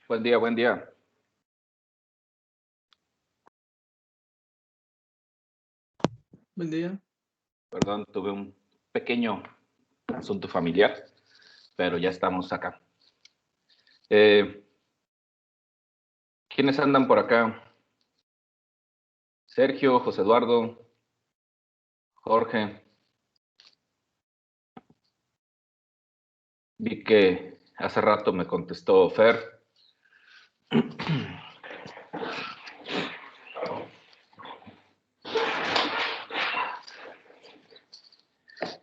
Buen día, buen día. Buen día. Perdón, tuve un pequeño asunto familiar, pero ya estamos acá. ¿Quiénes andan por acá? Sergio, José Eduardo, Jorge. Vi que hace rato me contestó Fer.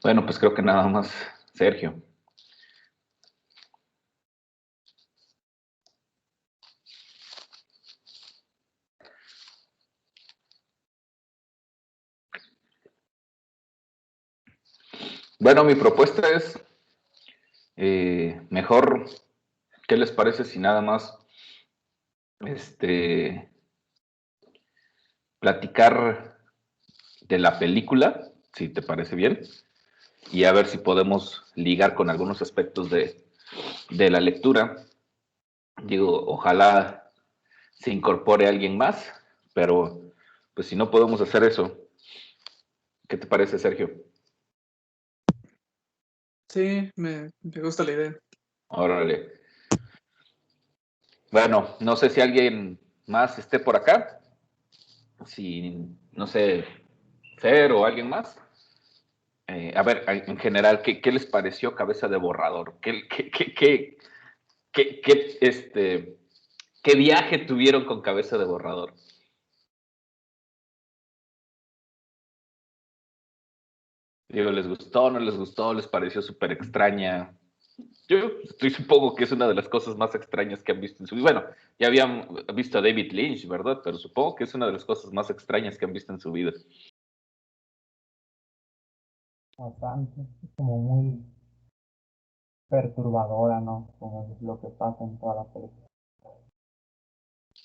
Bueno, pues creo que nada más Sergio. Bueno, mi propuesta es, mejor, ¿qué les parece si nada más platicar de la película, si te parece bien, y a ver si podemos ligar con algunos aspectos de la lectura? Digo, ojalá se incorpore alguien más, pero pues si no podemos hacer eso, ¿qué te parece, Sergio? Sí, me gusta la idea. Órale. Bueno, no sé si alguien más esté por acá, si, no sé, Fer o alguien más. A ver, en general, ¿qué les pareció Cabeza de Borrador? ¿Qué viaje tuvieron con Cabeza de Borrador? Digo, ¿les gustó, no les gustó, les pareció súper extraña? Yo supongo que es una de las cosas más extrañas que han visto en su vida. Bueno, ya habían visto a David Lynch, ¿verdad? Pero supongo que es una de las cosas más extrañas que han visto en su vida. Bastante, es como muy perturbadora, ¿no? Como es lo que pasa en toda la película.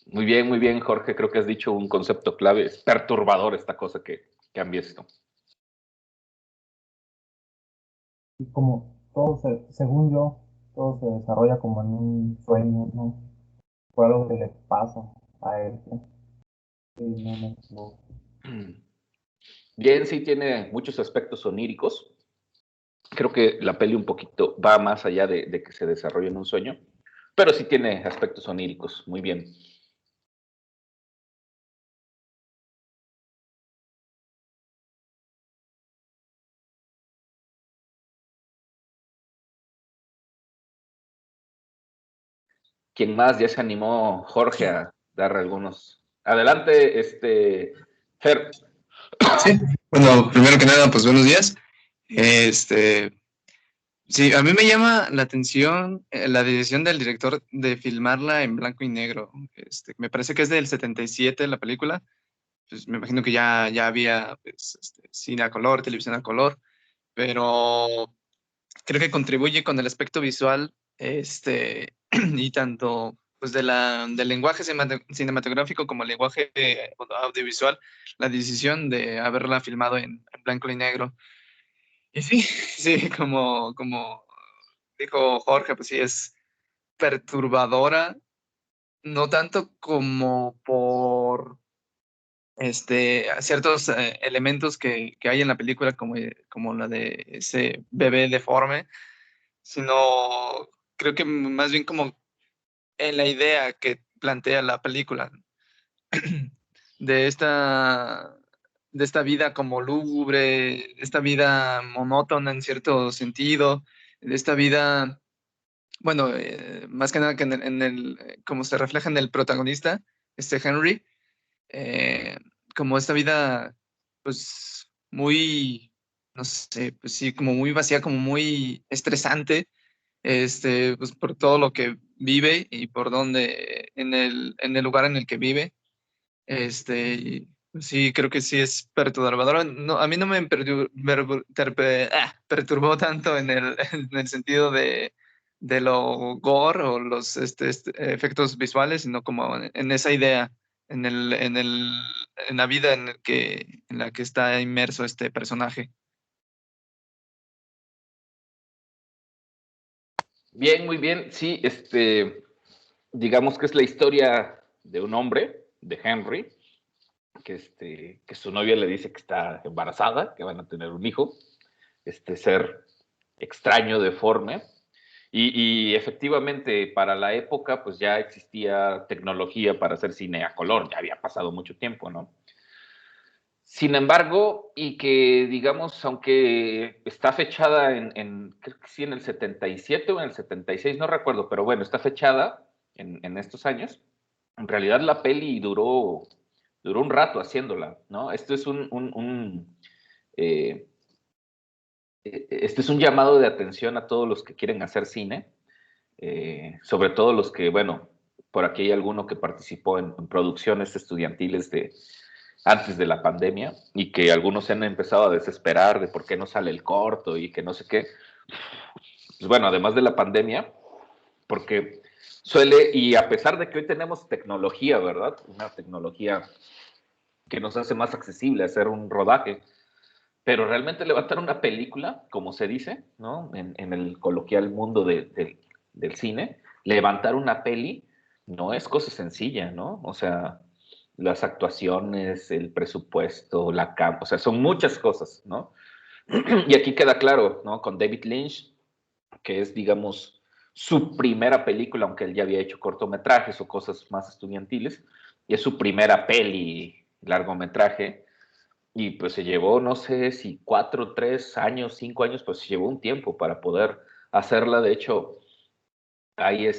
Muy bien, Jorge. Creo que has dicho un concepto clave. Es perturbador esta cosa que han visto. Y como todo según yo, todo se desarrolla como en un sueño, ¿no? Fue algo que le pasa a él, ¿no? Sí, no me equivoco. Bien, sí tiene muchos aspectos oníricos. Creo que la peli un poquito va más allá de que se desarrolle en un sueño, pero sí tiene aspectos oníricos. Muy bien. ¿Quién más? Ya se animó Jorge a dar algunos. Adelante, Fer. Sí, bueno, primero que nada, pues buenos días. Sí, a mí me llama la atención la decisión del director de filmarla en blanco y negro. Me parece que es del 77 la película. Pues me imagino que ya había pues, cine a color, televisión a color, pero creo que contribuye con el aspecto visual, y tanto pues del lenguaje cinematográfico como el lenguaje audiovisual, la decisión de haberla filmado en blanco y negro. Y sí, sí, como dijo Jorge, pues sí es perturbadora, no tanto como por ciertos elementos que hay en la película, como la de ese bebé deforme, sino creo que más bien como en la idea que plantea la película de esta vida como lúgubre, de esta vida monótona en cierto sentido, de esta vida, bueno, más que nada que como se refleja en el protagonista, Henry, eh, como esta vida, pues muy, no sé, pues sí, como muy vacía, como muy estresante, pues por todo lo que vive y por donde, en el lugar en el que vive. Y, pues sí, creo que sí es perturbador. No, a mí no me perturbó tanto en el sentido de lo gore o los efectos visuales, sino como en esa idea, en la vida en la que está inmerso este personaje. Bien, muy bien. Sí, digamos que es la historia de un hombre, de Henry, que su novia le dice que está embarazada, que van a tener un hijo, este ser extraño, deforme, y efectivamente para la época pues ya existía tecnología para hacer cine a color, ya había pasado mucho tiempo, ¿no? Sin embargo, y que digamos, aunque está fechada creo que sí, en el 77 o en el 76, no recuerdo, pero bueno, está fechada en estos años, en realidad la peli duró un rato haciéndola, ¿no? Eh, este es un llamado de atención a todos los que quieren hacer cine, sobre todo los que, bueno, por aquí hay alguno que participó en producciones estudiantiles antes de la pandemia y que algunos se han empezado a desesperar de por qué no sale el corto y que no sé qué. Pues bueno, además de la pandemia, porque y a pesar de que hoy tenemos tecnología, ¿verdad? Una tecnología que nos hace más accesible hacer un rodaje, pero realmente levantar una película, como se dice, ¿no? En el coloquial mundo del cine, levantar una peli no es cosa sencilla, ¿no? O sea, las actuaciones, el presupuesto, o sea, son muchas cosas, ¿no? Y aquí queda claro, ¿no? Con David Lynch, que es, digamos, su primera película, aunque él ya había hecho cortometrajes o cosas más estudiantiles, y es su primera peli, largometraje, y pues se llevó, no sé si 4, 3 años, 5 años, pues se llevó un tiempo para poder hacerla. De hecho, ahí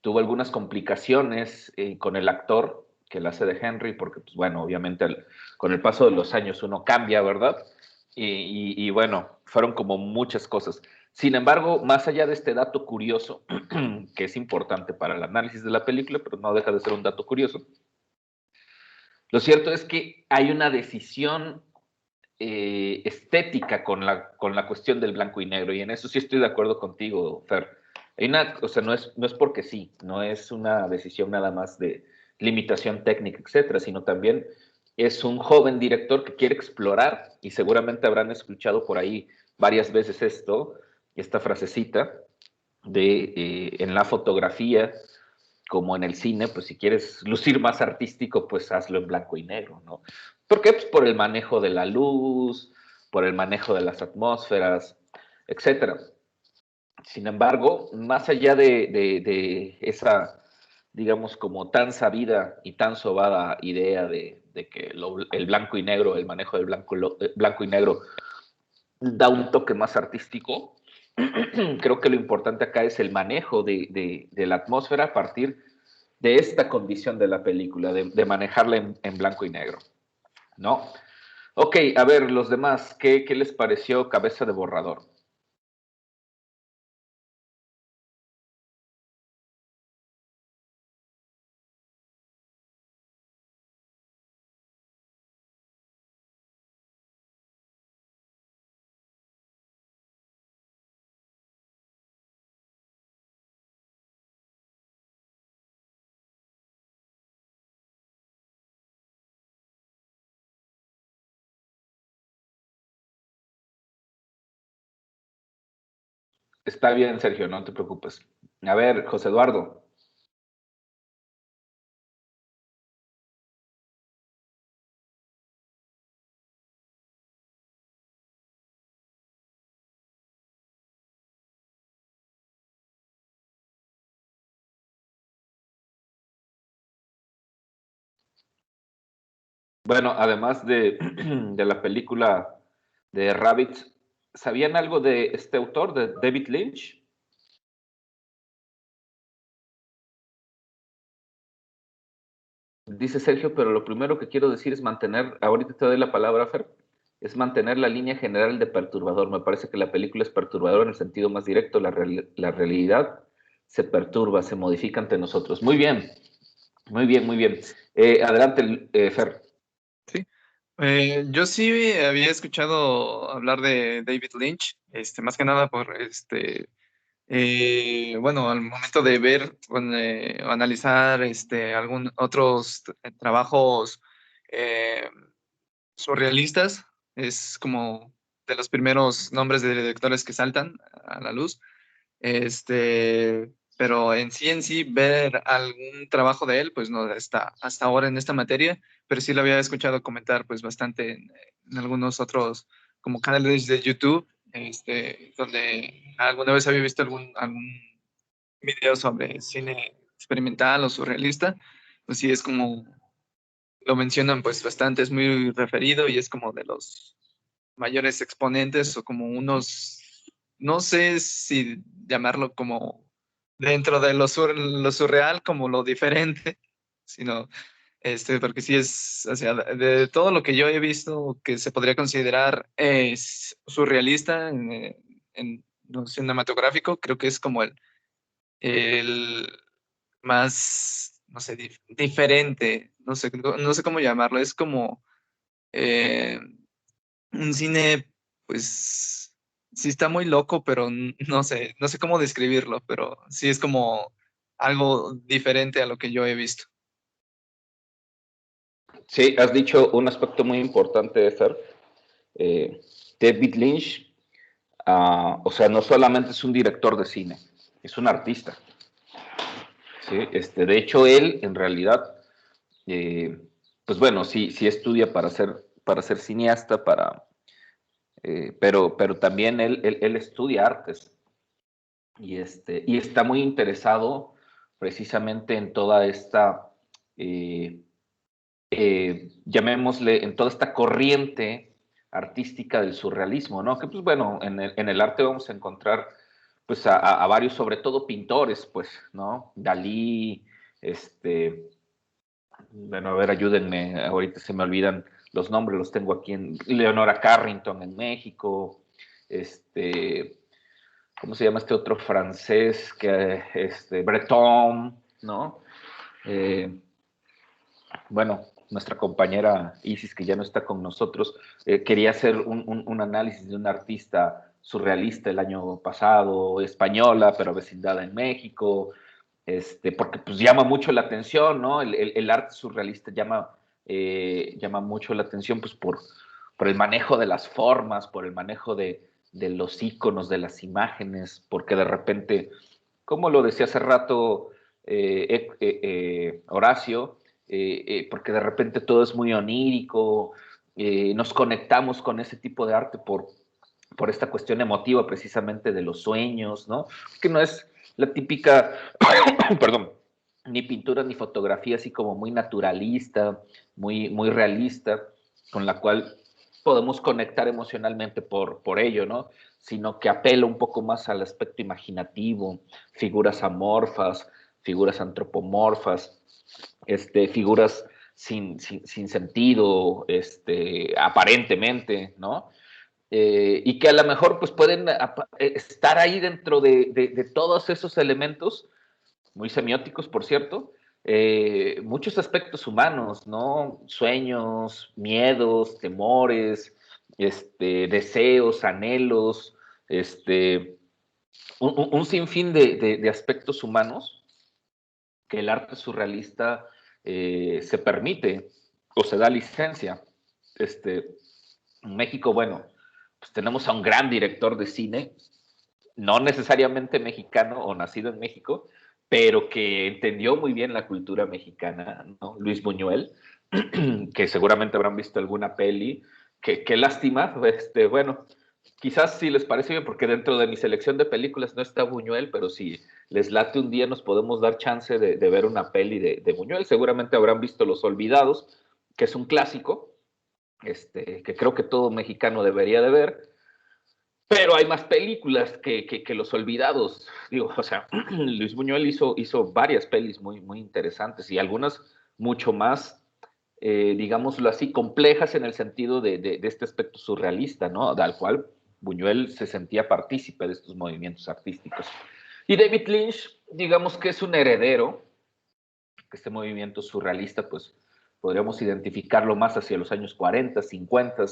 tuvo algunas complicaciones con el actor que la hace de Henry, porque pues bueno, obviamente con el paso de los años uno cambia, ¿verdad? Y bueno, fueron como muchas cosas. Sin embargo, más allá de este dato curioso, que es importante para el análisis de la película, pero no deja de ser un dato curioso, lo cierto es que hay una decisión estética con la cuestión del blanco y negro, y en eso sí estoy de acuerdo contigo, Fer. O sea, no es porque sí, no es una decisión nada más de limitación técnica, etcétera, sino también es un joven director que quiere explorar, y seguramente habrán escuchado por ahí varias veces esta frasecita en la fotografía como en el cine, pues si quieres lucir más artístico, pues hazlo en blanco y negro, ¿no? ¿Por qué? Pues por el manejo de la luz, por el manejo de las atmósferas, etcétera. Sin embargo, más allá de esa, digamos, como tan sabida y tan sobada idea de que el blanco y negro, el manejo del blanco y negro da un toque más artístico, creo que lo importante acá es el manejo de la atmósfera a partir de esta condición de la película, de manejarla en blanco y negro, ¿no? Ok, a ver, los demás, ¿qué les pareció Cabeza de Borrador? Está bien, Sergio, no te preocupes. A ver, José Eduardo. Bueno, además de la película de Rabbit, ¿sabían algo de este autor, de David Lynch? Dice Sergio, pero lo primero que quiero decir es mantener, ahorita te doy la palabra, Fer, es mantener la línea general de perturbador. Me parece que la película es perturbadora en el sentido más directo, la realidad se perturba, se modifica ante nosotros. Muy bien, muy bien, muy bien. Adelante, Fer. Sí. Yo sí había escuchado hablar de David Lynch, más que nada por bueno, al momento de ver o analizar algún otros trabajos eh, surrealistas, es como de los primeros nombres de directores que saltan a la luz. Este, pero en sí, ver algún trabajo de él, pues no está hasta ahora en esta materia, pero sí lo había escuchado comentar pues bastante en algunos otros como canales de YouTube, donde alguna vez había visto algún video sobre cine experimental o surrealista, pues sí es como, lo mencionan pues bastante, es muy referido y es como de los mayores exponentes o como unos, no sé si llamarlo como dentro de lo surreal, como lo diferente, sino, porque sí es, o sea, de todo lo que yo he visto que se podría considerar surrealista en lo cinematográfico, creo que es como el más, no sé, diferente, no sé cómo llamarlo, es como eh, un cine, pues, sí está muy loco, pero no sé cómo describirlo, pero sí es como algo diferente a lo que yo he visto. Sí, has dicho un aspecto muy importante, Fer. Eh, David Lynch, o sea, no solamente es un director de cine, es un artista. ¿Sí? De hecho, él, en realidad, pues bueno, sí estudia para ser cineasta, pero también él estudia artes y está muy interesado precisamente en toda esta, llamémosle, en toda esta corriente artística del surrealismo, ¿no? Que pues bueno, en el arte vamos a encontrar pues a varios, sobre todo pintores, pues, ¿no? Dalí, bueno, a ver, ayúdenme, ahorita se me olvidan los nombres, los tengo aquí en Leonora Carrington en México, ¿cómo se llama este otro francés? Breton, ¿no? Eh, bueno, nuestra compañera Isis, que ya no está con nosotros, quería hacer un análisis de un artista surrealista el año pasado, española, pero vecindada en México, porque pues llama mucho la atención, ¿no? El arte surrealista llama mucho la atención pues por el manejo de las formas, por el manejo de los iconos, de las imágenes, porque de repente, como lo decía hace rato Horacio, porque de repente todo es muy onírico, nos conectamos con ese tipo de arte por esta cuestión emotiva precisamente de los sueños, ¿no? Que no es la típica, perdón, ni pintura ni fotografía así como muy naturalista, muy realista, con la cual podemos conectar emocionalmente por ello, ¿no? Sino que apela un poco más al aspecto imaginativo, figuras amorfas, figuras antropomorfas, figuras sin sentido, aparentemente, ¿no? Y que a lo mejor pues pueden estar ahí dentro de todos esos elementos, muy semióticos, por cierto, muchos aspectos humanos, ¿no? Sueños, miedos, temores, deseos, anhelos, un sinfín de aspectos humanos que el arte surrealista se permite o se da licencia. En México, bueno, pues tenemos a un gran director de cine, no necesariamente mexicano o nacido en México, pero que entendió muy bien la cultura mexicana, ¿no? Luis Buñuel, que seguramente habrán visto alguna peli. Qué lástima, bueno, quizás si les parece bien, porque dentro de mi selección de películas no está Buñuel, pero si les late un día nos podemos dar chance de ver una peli de Buñuel. Seguramente habrán visto Los Olvidados, que es un clásico, que creo que todo mexicano debería de ver, pero hay más películas que Los Olvidados. Digo, o sea, Luis Buñuel hizo varias pelis muy interesantes y algunas mucho más, digámoslo así, complejas en el sentido de este aspecto surrealista, ¿no? Al cual Buñuel se sentía partícipe de estos movimientos artísticos. Y David Lynch, digamos que es un heredero, que este movimiento surrealista, pues podríamos identificarlo más hacia los años 40, 50,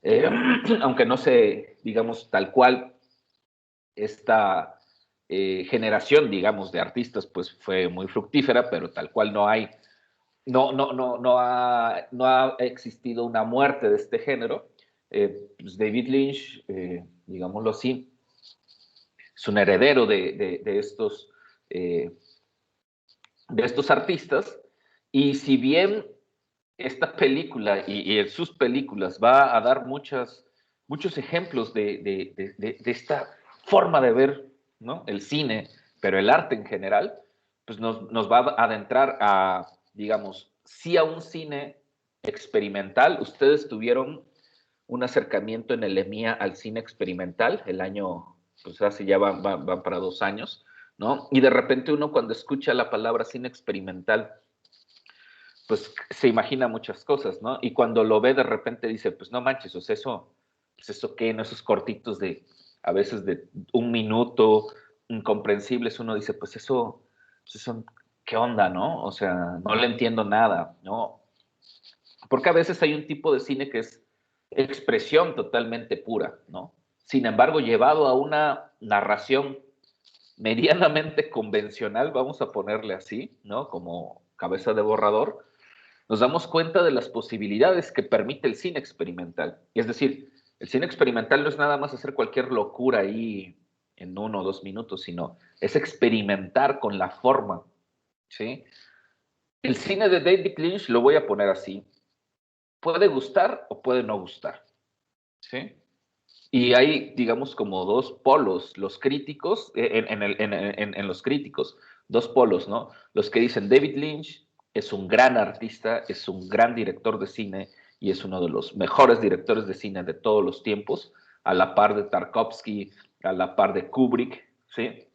eh, aunque no sé, digamos, tal cual esta generación, digamos, de artistas, pues fue muy fructífera, pero tal cual no ha existido una muerte de este género. Pues David Lynch, digámoslo así, es un heredero de estos de estos artistas, y si bien esta película y en sus películas va a dar muchos ejemplos de esta forma de ver, ¿no?, el cine, pero el arte en general, pues nos va a adentrar a, digamos, sí, a un cine experimental. Ustedes tuvieron un acercamiento en el EMIA al cine experimental el año, pues hace ya van para 2 años, ¿no? Y de repente uno cuando escucha la palabra cine experimental, pues se imagina muchas cosas, ¿no? Y cuando lo ve de repente dice, pues no manches, o sea, eso qué, ¿no? Esos cortitos de, a veces de 1 minuto, incomprensibles, uno dice, pues eso, ¿qué onda, no? O sea, no le entiendo nada, ¿no? Porque a veces hay un tipo de cine que es expresión totalmente pura, ¿no? Sin embargo, llevado a una narración medianamente convencional, vamos a ponerle así, ¿no? Como cabeza de borrador, nos damos cuenta de las posibilidades que permite el cine experimental. Y es decir, el cine experimental no es nada más hacer cualquier locura ahí en 1 o 2 minutos, sino es experimentar con la forma, ¿sí? El cine de David Lynch, lo voy a poner así, puede gustar o puede no gustar, ¿sí? Y hay, digamos, como 2 polos, los críticos, en los críticos, 2 polos, ¿no? Los que dicen David Lynch es un gran artista, es un gran director de cine y es uno de los mejores directores de cine de todos los tiempos, a la par de Tarkovsky, a la par de Kubrick, ¿sí?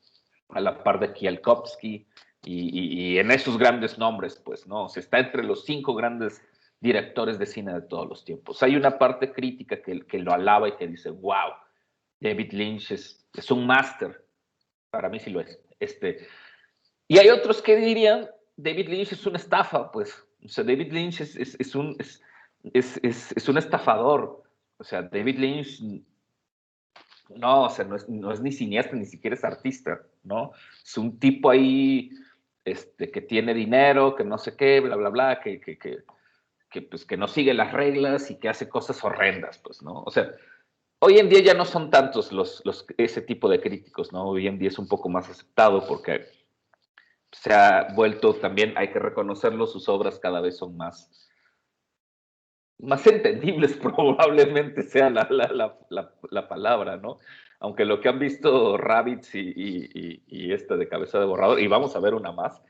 A la par de Kieślowski y en esos grandes nombres, pues, ¿no? O sea, está entre los 5 grandes directores de cine de todos los tiempos. Hay una parte crítica que lo alaba y que dice, wow, David Lynch es un máster. Para mí sí lo es. Y hay otros que dirían, David Lynch es una estafa, pues. O sea, David Lynch es un estafador. O sea, David Lynch, no, o sea, no es ni cineasta, ni siquiera es artista, ¿no? Es un tipo ahí que tiene dinero, que no sé qué, bla, bla, bla, pues, que no sigue las reglas y que hace cosas horrendas, pues, ¿no? O sea, hoy en día ya no son tantos ese tipo de críticos, ¿no? Hoy en día es un poco más aceptado porque se ha vuelto también, hay que reconocerlo, sus obras cada vez son más entendibles, probablemente sea la palabra, ¿no? Aunque lo que han visto Rabbids y de cabeza de borrador, y vamos a ver una más,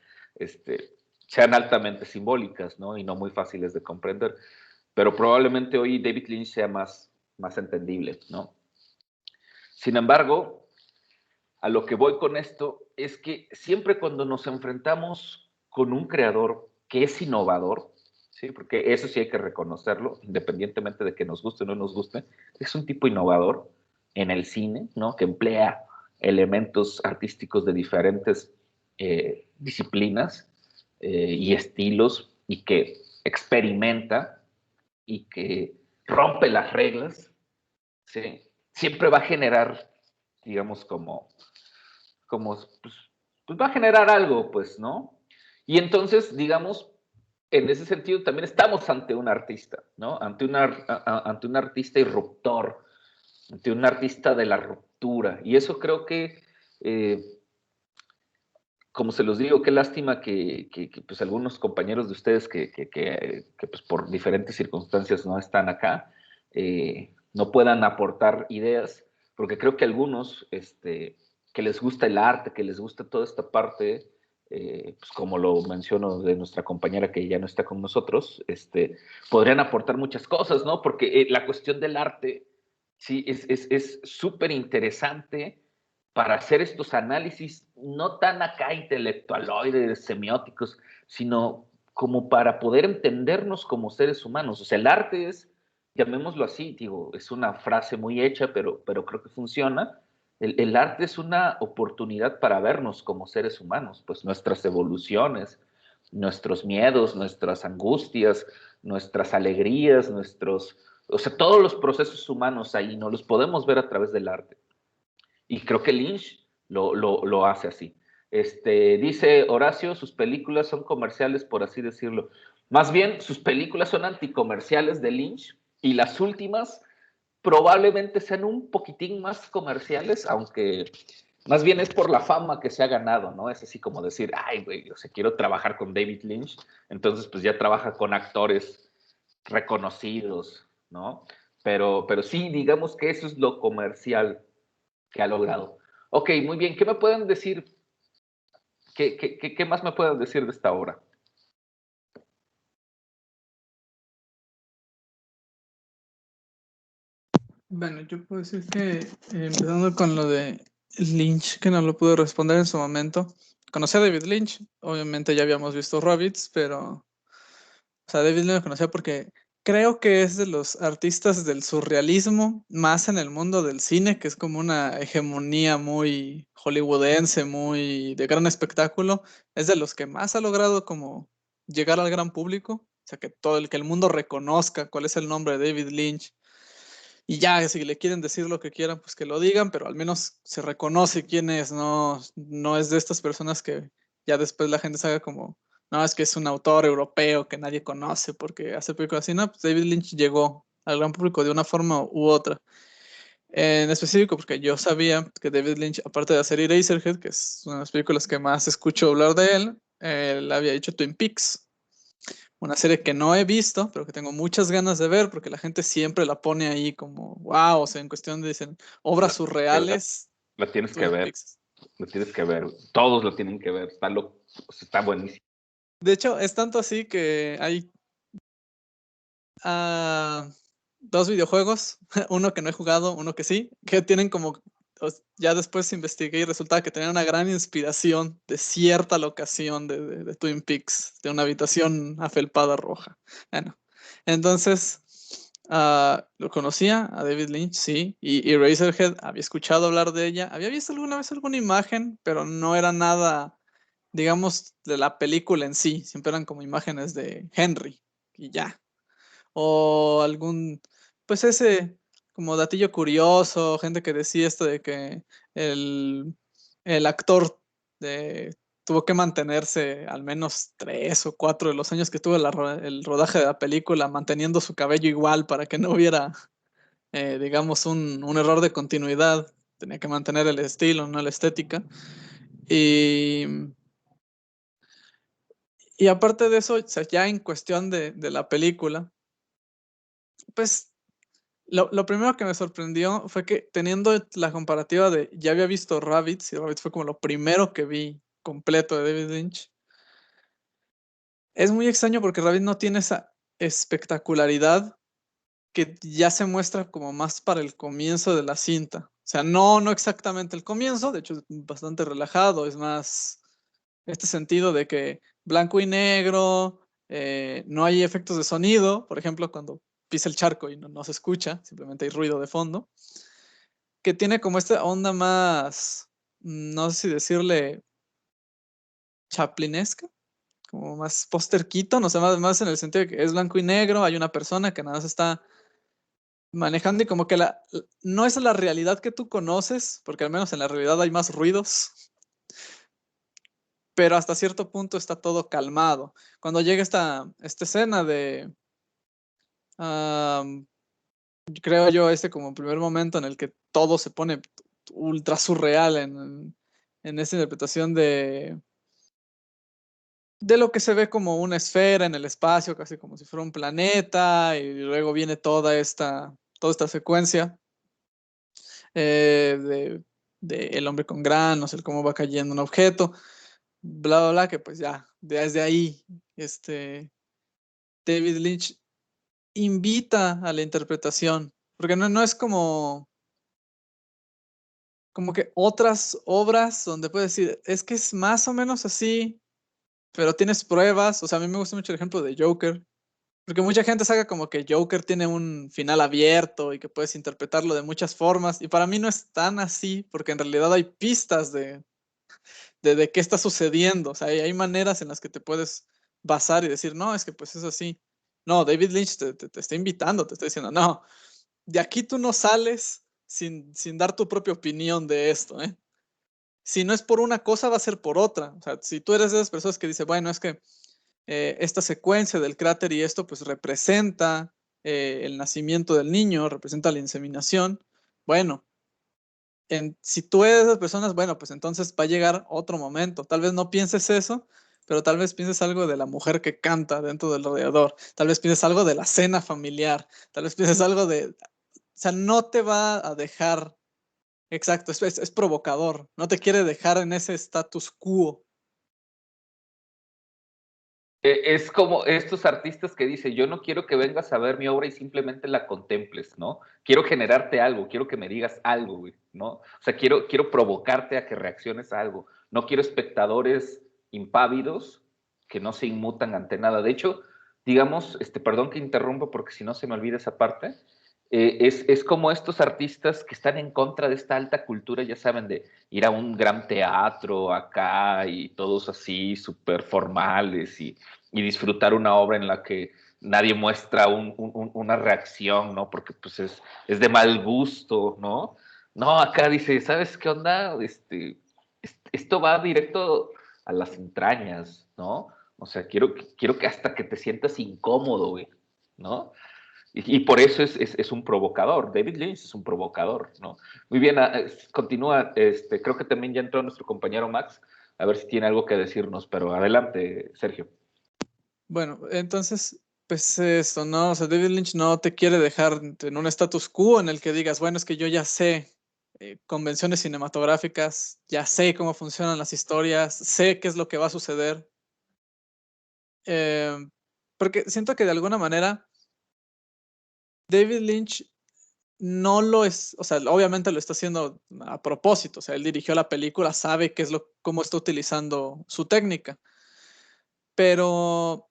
sean altamente simbólicas, ¿no? Y no muy fáciles de comprender. Pero probablemente hoy David Lynch sea más entendible, ¿no? Sin embargo, a lo que voy con esto es que siempre cuando nos enfrentamos con un creador que es innovador, ¿sí? Porque eso sí hay que reconocerlo, independientemente de que nos guste o no nos guste, es un tipo innovador en el cine, ¿no? Que emplea elementos artísticos de diferentes disciplinas y estilos y que experimenta y que rompe las reglas, ¿sí? Siempre va a generar, digamos, pues va a generar algo, pues, ¿no? Y entonces, digamos, en ese sentido también estamos ante un artista, ¿no? Ante un artista irruptor, ante un artista de la ruptura. Y eso creo que, como se los digo, qué lástima que pues algunos compañeros de ustedes que pues por diferentes circunstancias no están acá, no puedan aportar ideas, porque creo que algunos que les gusta el arte, que les gusta toda esta parte, pues como lo menciono de nuestra compañera que ya no está con nosotros, podrían aportar muchas cosas, ¿no? Porque la cuestión del arte, sí, es súper interesante para hacer estos análisis, no tan acá intelectualoides, semióticos, sino como para poder entendernos como seres humanos. O sea, el arte es, llamémoslo así, digo, es una frase muy hecha, pero creo que funciona. El arte es una oportunidad para vernos como seres humanos, pues nuestras evoluciones, nuestros miedos, nuestras angustias, nuestras alegrías, o sea, todos los procesos humanos ahí, ¿no? Los podemos ver a través del arte. Y creo que Lynch lo hace así. Dice Horacio, sus películas son comerciales, por así decirlo. Más bien, sus películas son anticomerciales de Lynch y las últimas probablemente sean un poquitín más comerciales, aunque Más bien es por la fama que se ha ganado, ¿no? Es así como decir, ay, güey, o sea, quiero trabajar con David Lynch, entonces pues ya trabaja con actores reconocidos, ¿no? Pero sí, digamos que eso es lo comercial que ha logrado. Ok, muy bien, ¿qué me pueden decir? ¿Qué más me pueden decir de esta obra? Bueno, yo puedo decir que empezando con lo de Lynch, que no lo pude responder en su momento. Conocí a David Lynch, obviamente ya habíamos visto Rabbits, pero o sea, David Lynch lo conocía porque creo que es de los artistas del surrealismo, más en el mundo del cine, que es como una hegemonía muy hollywoodense, muy de gran espectáculo. Es de los que más ha logrado como llegar al gran público. O sea, que el mundo reconozca cuál es el nombre de David Lynch. Y ya, si le quieren decir lo que quieran, pues que lo digan, pero al menos se reconoce quién es, no es de estas personas que ya después la gente se haga como, no, es que es un autor europeo que nadie conoce porque hace películas así, no, pues David Lynch llegó al gran público de una forma u otra. En específico, porque yo sabía que David Lynch, aparte de hacer Eraserhead, que es una de las películas que más escucho hablar de él, él había hecho Twin Peaks, una serie que no he visto, pero que tengo muchas ganas de ver, porque la gente siempre la pone ahí como, wow, o sea, en cuestión de, dicen, obras surreales, La tienes que Twin ver, Peaks. la tienes que ver, todos lo tienen que ver, está buenísimo. De hecho, es tanto así que hay dos videojuegos, uno que no he jugado, uno que sí, que tienen como, ya después investigué y resultaba que tenían una gran inspiración de cierta locación de Twin Peaks, de una habitación afelpada roja. Bueno, entonces lo conocía a David Lynch, sí, y Eraserhead, había escuchado hablar de ella, había visto alguna vez alguna imagen, pero no era nada, digamos, de la película en sí, siempre eran como imágenes de Henry y ya. O algún, pues ese como datillo curioso, gente que decía esto de que el, el actor tuvo que mantenerse al menos 3 o 4 de los años que tuvo el rodaje de la película, manteniendo su cabello igual para que no hubiera, digamos, un error de continuidad. Tenía que mantener el estilo, no la estética. Y, y aparte de eso, o sea, ya en cuestión de la película, pues lo primero que me sorprendió fue que teniendo la comparativa de ya había visto Rabbids, y Rabbids fue como lo primero que vi completo de David Lynch. Es muy extraño porque Rabbids no tiene esa espectacularidad que ya se muestra como más para el comienzo de la cinta. O sea, no exactamente el comienzo, de hecho es bastante relajado, es más este sentido de que blanco y negro, no hay efectos de sonido, por ejemplo, cuando pisa el charco y no se escucha, simplemente hay ruido de fondo, que tiene como esta onda más, no sé si decirle chaplinesca, como más póster Keaton, no sé, más en el sentido de que es blanco y negro, hay una persona que nada más está manejando y como que no es la realidad que tú conoces, porque al menos en la realidad hay más ruidos, pero hasta cierto punto está todo calmado. Cuando llega esta escena de, creo yo, como primer momento en el que todo se pone ultra surreal en esa interpretación de lo que se ve como una esfera en el espacio, casi como si fuera un planeta, y luego viene toda esta secuencia de el hombre con granos, el cómo va cayendo un objeto, bla, bla, bla, que pues ya, desde ahí, David Lynch invita a la interpretación, porque no es como que otras obras donde puedes decir, es que es más o menos así, pero tienes pruebas, o sea, a mí me gusta mucho el ejemplo de Joker, porque mucha gente saca como que Joker tiene un final abierto y que puedes interpretarlo de muchas formas, y para mí no es tan así, porque en realidad hay pistas de qué está sucediendo, o sea, hay maneras en las que te puedes basar y decir, no, es que pues es así. No, David Lynch te está invitando, te está diciendo, no, de aquí tú no sales sin dar tu propia opinión de esto, ¿eh? Si no es por una cosa, va a ser por otra. O sea, si tú eres de esas personas que dice, bueno, es que esta secuencia del cráter y esto, pues representa el nacimiento del niño, representa la inseminación. Bueno, si tú eres de esas personas, bueno, pues entonces va a llegar otro momento. Tal vez no pienses eso, pero tal vez pienses algo de la mujer que canta dentro del rodeador. Tal vez pienses algo de la cena familiar. Tal vez pienses algo de... O sea, no te va a dejar... Exacto, es provocador. No te quiere dejar en ese status quo. Es como estos artistas que dicen, yo no quiero que vengas a ver mi obra y simplemente la contemples, ¿no? Quiero generarte algo, quiero que me digas algo, güey, ¿no? O sea, quiero provocarte a que reacciones a algo. No quiero espectadores impávidos que no se inmutan ante nada. De hecho, digamos, perdón que interrumpa porque si no se me olvida esa parte, es como estos artistas que están en contra de esta alta cultura, ya saben, de ir a un gran teatro acá y todos así súper formales y disfrutar una obra en la que nadie muestra una reacción, ¿no? Porque pues es de mal gusto, ¿no? No, acá dice, ¿sabes qué onda? Esto va directo a las entrañas, ¿no? O sea, quiero que hasta que te sientas incómodo, güey, ¿no? Y por eso es un provocador. David Lynch es un provocador, ¿no? Muy bien, continúa. Creo que también ya entró nuestro compañero Max, a ver si tiene algo que decirnos, pero adelante, Sergio. Bueno, entonces, pues esto, ¿no? O sea, David Lynch no te quiere dejar en un status quo en el que digas, bueno, es que yo ya sé convenciones cinematográficas, ya sé cómo funcionan las historias, sé qué es lo que va a suceder. Eh, porque siento que de alguna manera David Lynch no lo es, o sea, obviamente lo está haciendo a propósito, o sea, él dirigió la película, sabe qué es cómo está utilizando su técnica, pero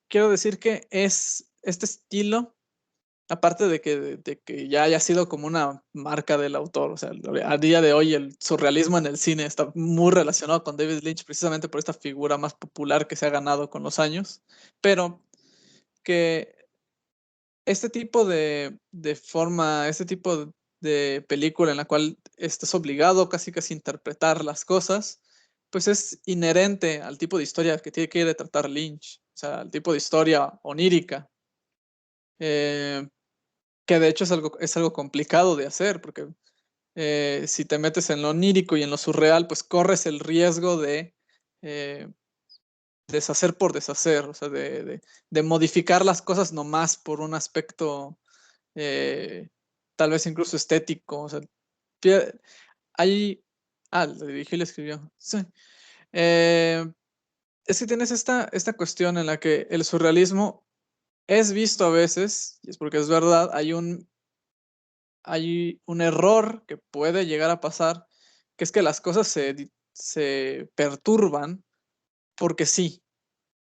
quiero decir que es este estilo, aparte de que ya haya sido como una marca del autor, o sea, a día de hoy el surrealismo en el cine está muy relacionado con David Lynch precisamente por esta figura más popular que se ha ganado con los años, pero que este tipo de forma, este tipo de película en la cual estás obligado casi casi a interpretar las cosas, pues es inherente al tipo de historia que tiene que tratar Lynch, o sea, al tipo de historia onírica, eh, que de hecho es algo complicado de hacer, porque si te metes en lo onírico y en lo surreal, pues corres el riesgo de eh, deshacer por deshacer, o sea, de modificar las cosas nomás por un aspecto eh, tal vez incluso estético. O sea, hay. Lo dirigió y le escribió. Sí. Eh, es que tienes esta cuestión en la que el surrealismo es visto a veces, y es porque es verdad, hay un error que puede llegar a pasar, que es que las cosas se perturban porque sí.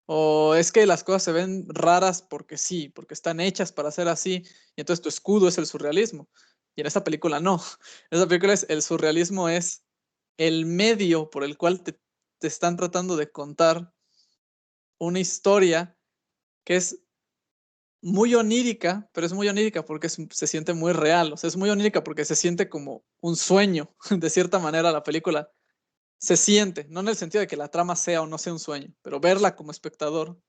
O es que las cosas se ven raras porque sí, porque están hechas para ser así, y entonces tu escudo es el surrealismo. Y en esta película no. En esta película el surrealismo es el medio por el cual te están tratando de contar una historia que es muy onírica, pero es muy onírica porque se siente muy real. O sea, es muy onírica porque se siente como un sueño, de cierta manera, la película. Se siente, no en el sentido de que la trama sea o no sea un sueño, pero verla como espectador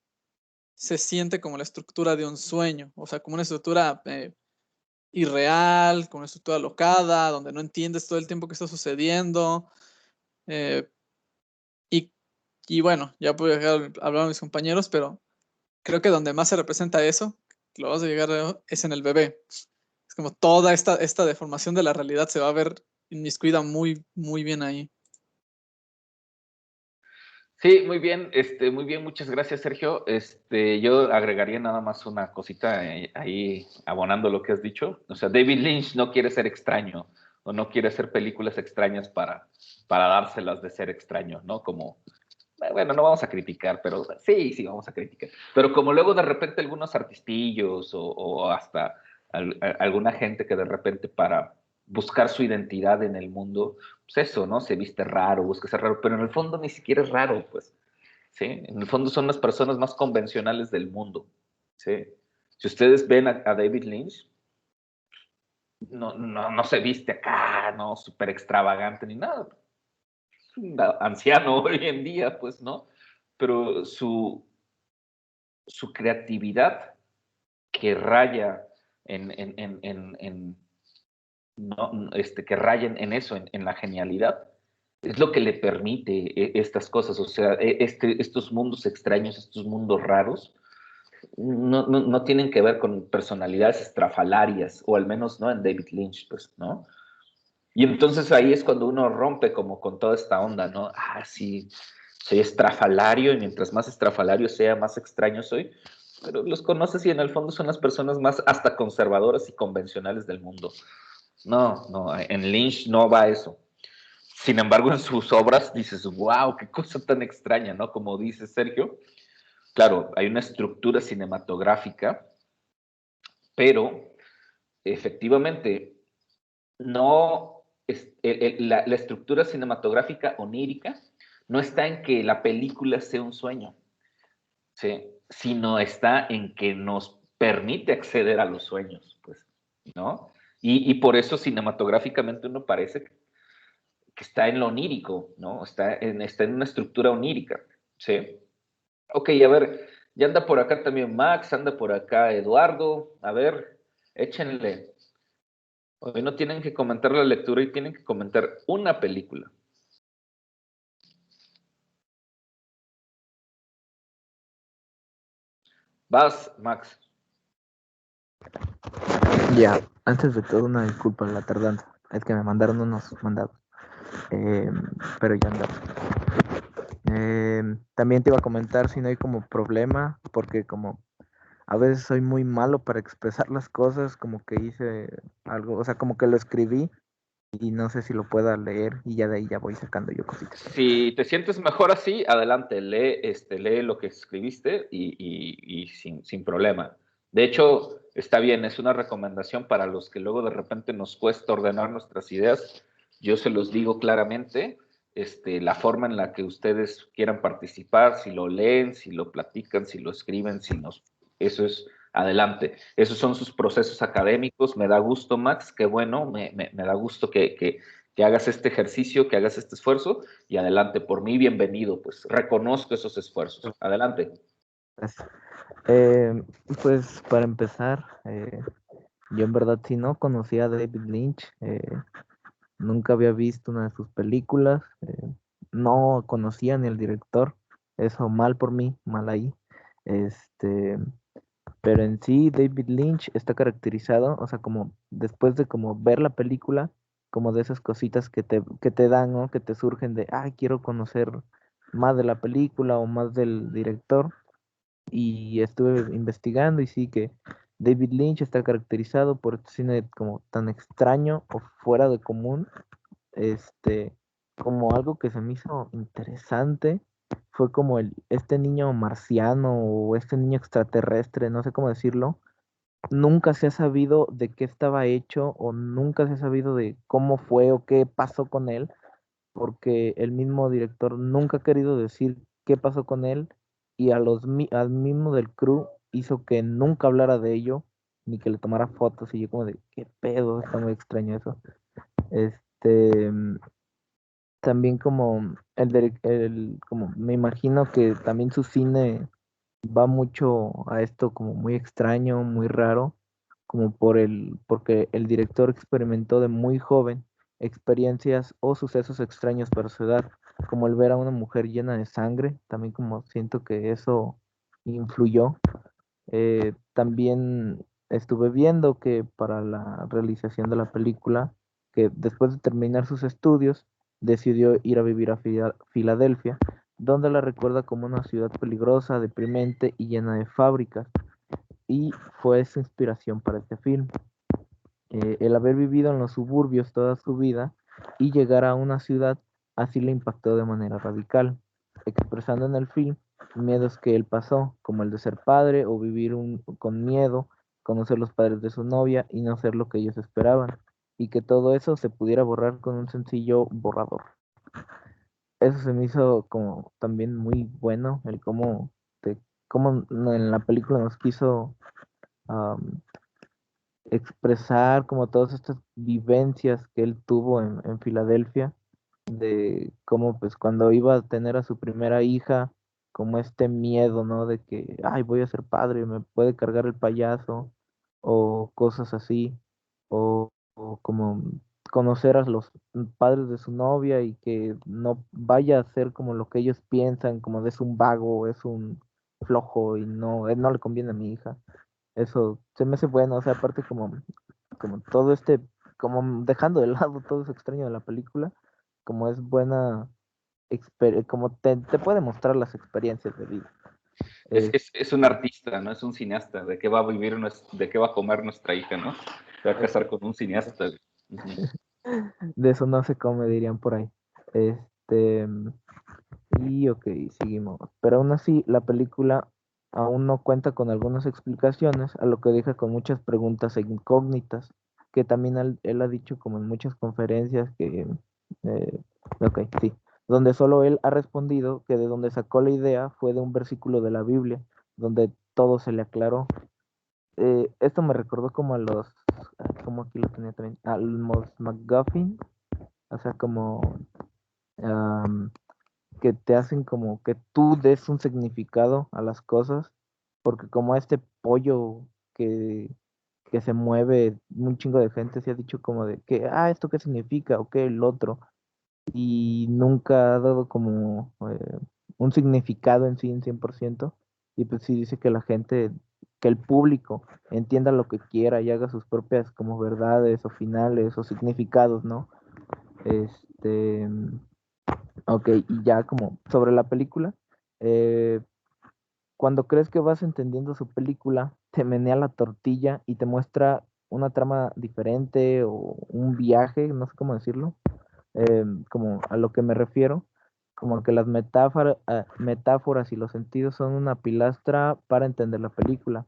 se siente como la estructura de un sueño, o sea, como una estructura irreal, como una estructura locada, donde no entiendes todo el tiempo que está sucediendo. eh, y, y bueno, ya puedo dejar hablar a mis compañeros, pero creo que donde más se representa eso, que lo vas a llegar a ver, es en el bebé. Es como toda esta deformación de la realidad se va a ver inmiscuida muy, muy bien ahí. Sí, muy bien, muchas gracias, Sergio. Yo agregaría nada más una cosita ahí, abonando lo que has dicho. O sea, David Lynch no quiere ser extraño o no quiere hacer películas extrañas para dárselas de ser extraño, ¿no? Como, bueno, no vamos a criticar, pero sí, vamos a criticar. Pero como luego de repente algunos artistillos o hasta alguna gente que de repente para buscar su identidad en el mundo, pues eso, ¿no? Se viste raro, busca ser raro, pero en el fondo ni siquiera es raro, pues, ¿sí? En el fondo son las personas más convencionales del mundo, ¿sí? Si ustedes ven a David Lynch, no se viste acá, ¿no? Súper extravagante ni nada. Es un anciano hoy en día, pues, ¿no? Pero su creatividad que raya en no, que rayen en eso, en la genialidad. Es lo que le permite estas cosas, o sea, estos mundos extraños, estos mundos raros, no tienen que ver con personalidades estrafalarias, o al menos no en David Lynch, pues, ¿no? Y entonces ahí es cuando uno rompe como con toda esta onda, ¿no? Ah, sí, soy estrafalario, y mientras más estrafalario sea, más extraño soy, pero los conoces y en el fondo son las personas más hasta conservadoras y convencionales del mundo. No, en Lynch no va eso. Sin embargo, en sus obras dices, wow, qué cosa tan extraña, ¿no? Como dice Sergio, claro, hay una estructura cinematográfica, pero efectivamente no, la estructura cinematográfica onírica no está en que la película sea un sueño, ¿sí? Sino está en que nos permite acceder a los sueños, pues, ¿no? Y por eso cinematográficamente uno parece que está en lo onírico, ¿no? Está en una estructura onírica, ¿sí? Ok, a ver, ya anda por acá también Max, anda por acá Eduardo, a ver, échenle. Hoy no tienen que comentar la lectura y tienen que comentar una película. Vas, Max. Ya, antes de todo, una disculpa la tardanza. Es que me mandaron unos mandados. Pero ya anda. También te iba a comentar si no hay como problema, porque como a veces soy muy malo para expresar las cosas, como que hice algo, o sea, como que lo escribí y no sé si lo pueda leer y ya de ahí ya voy sacando yo cositas. Si te sientes mejor así, adelante, lee lo que escribiste y sin problema. De hecho, está bien, es una recomendación para los que luego de repente nos cuesta ordenar nuestras ideas. Yo se los digo claramente, la forma en la que ustedes quieran participar, si lo leen, si lo platican, si lo escriben, eso es adelante. Esos son sus procesos académicos. Me da gusto, Max, qué bueno, me da gusto que hagas este ejercicio, que hagas este esfuerzo y adelante, por mí bienvenido, pues reconozco esos esfuerzos. Adelante. Gracias. Pues para empezar, yo en verdad sí no conocía a David Lynch, nunca había visto una de sus películas, no conocía ni el director, eso mal por mí, mal ahí. Este, pero en sí David Lynch está caracterizado, o sea, como después de como ver la película, como de esas cositas que te dan, ¿no? Que te surgen de, ah, quiero conocer más de la película o más del director. Y estuve investigando y sí que David Lynch está caracterizado por este cine como tan extraño o fuera de común, este, como algo que se me hizo interesante, fue como este niño marciano o este niño extraterrestre, no sé cómo decirlo, nunca se ha sabido de qué estaba hecho o nunca se ha sabido de cómo fue o qué pasó con él, porque el mismo director nunca ha querido decir qué pasó con él y al mismo del crew hizo que nunca hablara de ello ni que le tomara fotos y yo como de qué pedo, está muy extraño eso. Este, también como como me imagino que también su cine va mucho a esto como muy extraño, muy raro, como porque el director experimentó de muy joven experiencias o sucesos extraños para su edad, como el ver a una mujer llena de sangre, también como siento que eso influyó. También estuve viendo que para la realización de la película, que después de terminar sus estudios, decidió ir a vivir a Filadelfia, donde la recuerda como una ciudad peligrosa, deprimente y llena de fábricas, y fue su inspiración para este film. El haber vivido en los suburbios toda su vida y llegar a una ciudad así le impactó de manera radical, expresando en el film miedos que él pasó, como el de ser padre o vivir con miedo, conocer los padres de su novia y no ser lo que ellos esperaban, y que todo eso se pudiera borrar con un sencillo borrador. Eso se me hizo como también muy bueno, el cómo en la película nos quiso um, expresar como todas estas vivencias que él tuvo en Filadelfia, de cómo pues cuando iba a tener a su primera hija, como este miedo, ¿no? De que, ay, voy a ser padre, me puede cargar el payaso, o cosas así, o como conocer a los padres de su novia y que no vaya a ser como lo que ellos piensan, como de es un vago, es un flojo y no, no le conviene a mi hija. Eso se me hace bueno, o sea, aparte como todo como dejando de lado todo eso extraño de la película, como es buena, como te puede mostrar las experiencias de vida. Es un artista, no es un cineasta. ¿De qué va a vivir, de qué va a comer nuestra hija, no? Se va a casar con un cineasta. Uh-huh. De eso no se come, dirían por ahí. Este, y ok, seguimos. Pero aún así, la película aún no cuenta con algunas explicaciones, a lo que deja con muchas preguntas e incógnitas, que también él ha dicho como en muchas conferencias eh, ok, sí, donde solo él ha respondido que de donde sacó la idea fue de un versículo de la Biblia, donde todo se le aclaró. Esto me recordó como a como aquí lo tenía también, a los MacGuffin, o sea, como am, que te hacen como que tú des un significado a las cosas, porque como este pollo que se mueve, un chingo de gente se ha dicho como de que, ¿esto qué significa? O qué el otro, y nunca ha dado como un significado en sí en 100%, y pues sí dice que la gente, que el público entienda lo que quiera y haga sus propias como verdades o finales o significados, ¿no? Este, ok, y ya como sobre la película, eh, cuando crees que vas entendiendo su película, te menea la tortilla y te muestra una trama diferente o un viaje, no sé cómo decirlo, como a lo que me refiero, como que las metáforas y los sentidos son una pilastra para entender la película.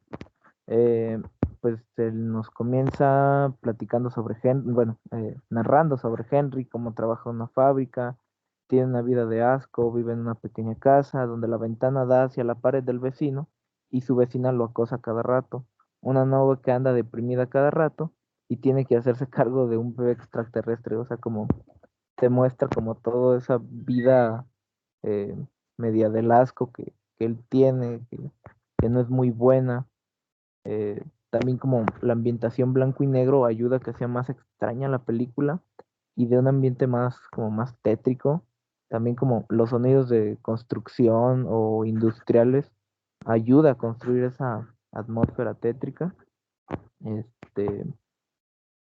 Eh, pues él nos comienza platicando sobre Henry, bueno, narrando sobre Henry, cómo trabaja en una fábrica, tiene una vida de asco, vive en una pequeña casa donde la ventana da hacia la pared del vecino y su vecina lo acosa cada rato. Una novia que anda deprimida cada rato y tiene que hacerse cargo de un bebé extraterrestre, o sea, como te muestra como toda esa vida eh, media del asco que él tiene, que no es muy buena. También como la ambientación blanco y negro ayuda a que sea más extraña la película y de un ambiente más como más tétrico. También como los sonidos de construcción o industriales ayuda a construir esa atmósfera tétrica. Este,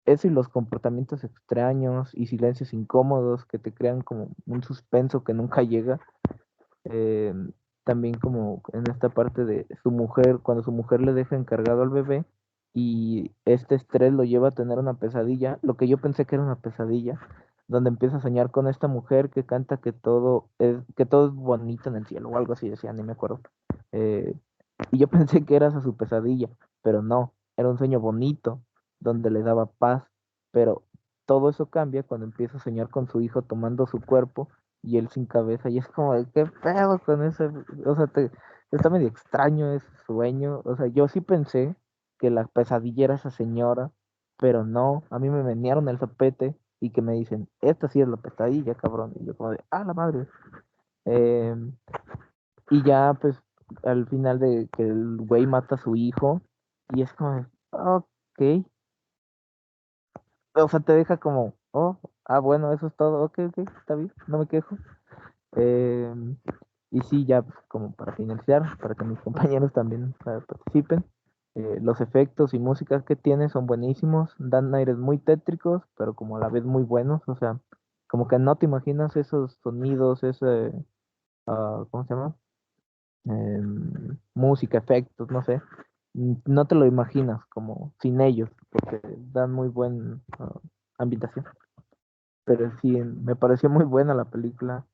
eso y los comportamientos extraños y silencios incómodos que te crean como un suspenso que nunca llega. Eh, También como en esta parte de su mujer, cuando su mujer le deja encargado al bebé y este estrés lo lleva a tener una pesadilla, lo que yo pensé que era una pesadilla, donde empieza a soñar con esta mujer que canta que todo es bonito en el cielo o algo así decía, ni me acuerdo. Eh, y yo pensé que era esa su pesadilla, pero no, era un sueño bonito, donde le daba paz, pero todo eso cambia cuando empieza a soñar con su hijo tomando su cuerpo y él sin cabeza, y es como de qué pedo con ese, o sea, está medio extraño ese sueño, o sea, yo sí pensé que la pesadilla era esa señora, pero no, a mí me menearon el zapete y que me dicen, esta sí es la pesadilla, cabrón, y yo como de, la madre. Em, y ya, pues, al final de que el güey mata a su hijo, y es como, ok, o sea, te deja como, bueno, eso es todo, ok, está bien, no me quejo. Em, y sí, ya pues, como para finalizar, para que mis compañeros también participen, los efectos y músicas que tiene son buenísimos, dan aires muy tétricos, pero como a la vez muy buenos, o sea, como que no te imaginas esos sonidos, ¿cómo se llama? Música, efectos, no sé, no te lo imaginas como sin ellos, porque dan muy buen ambientación. Pero sí, me pareció muy buena la película,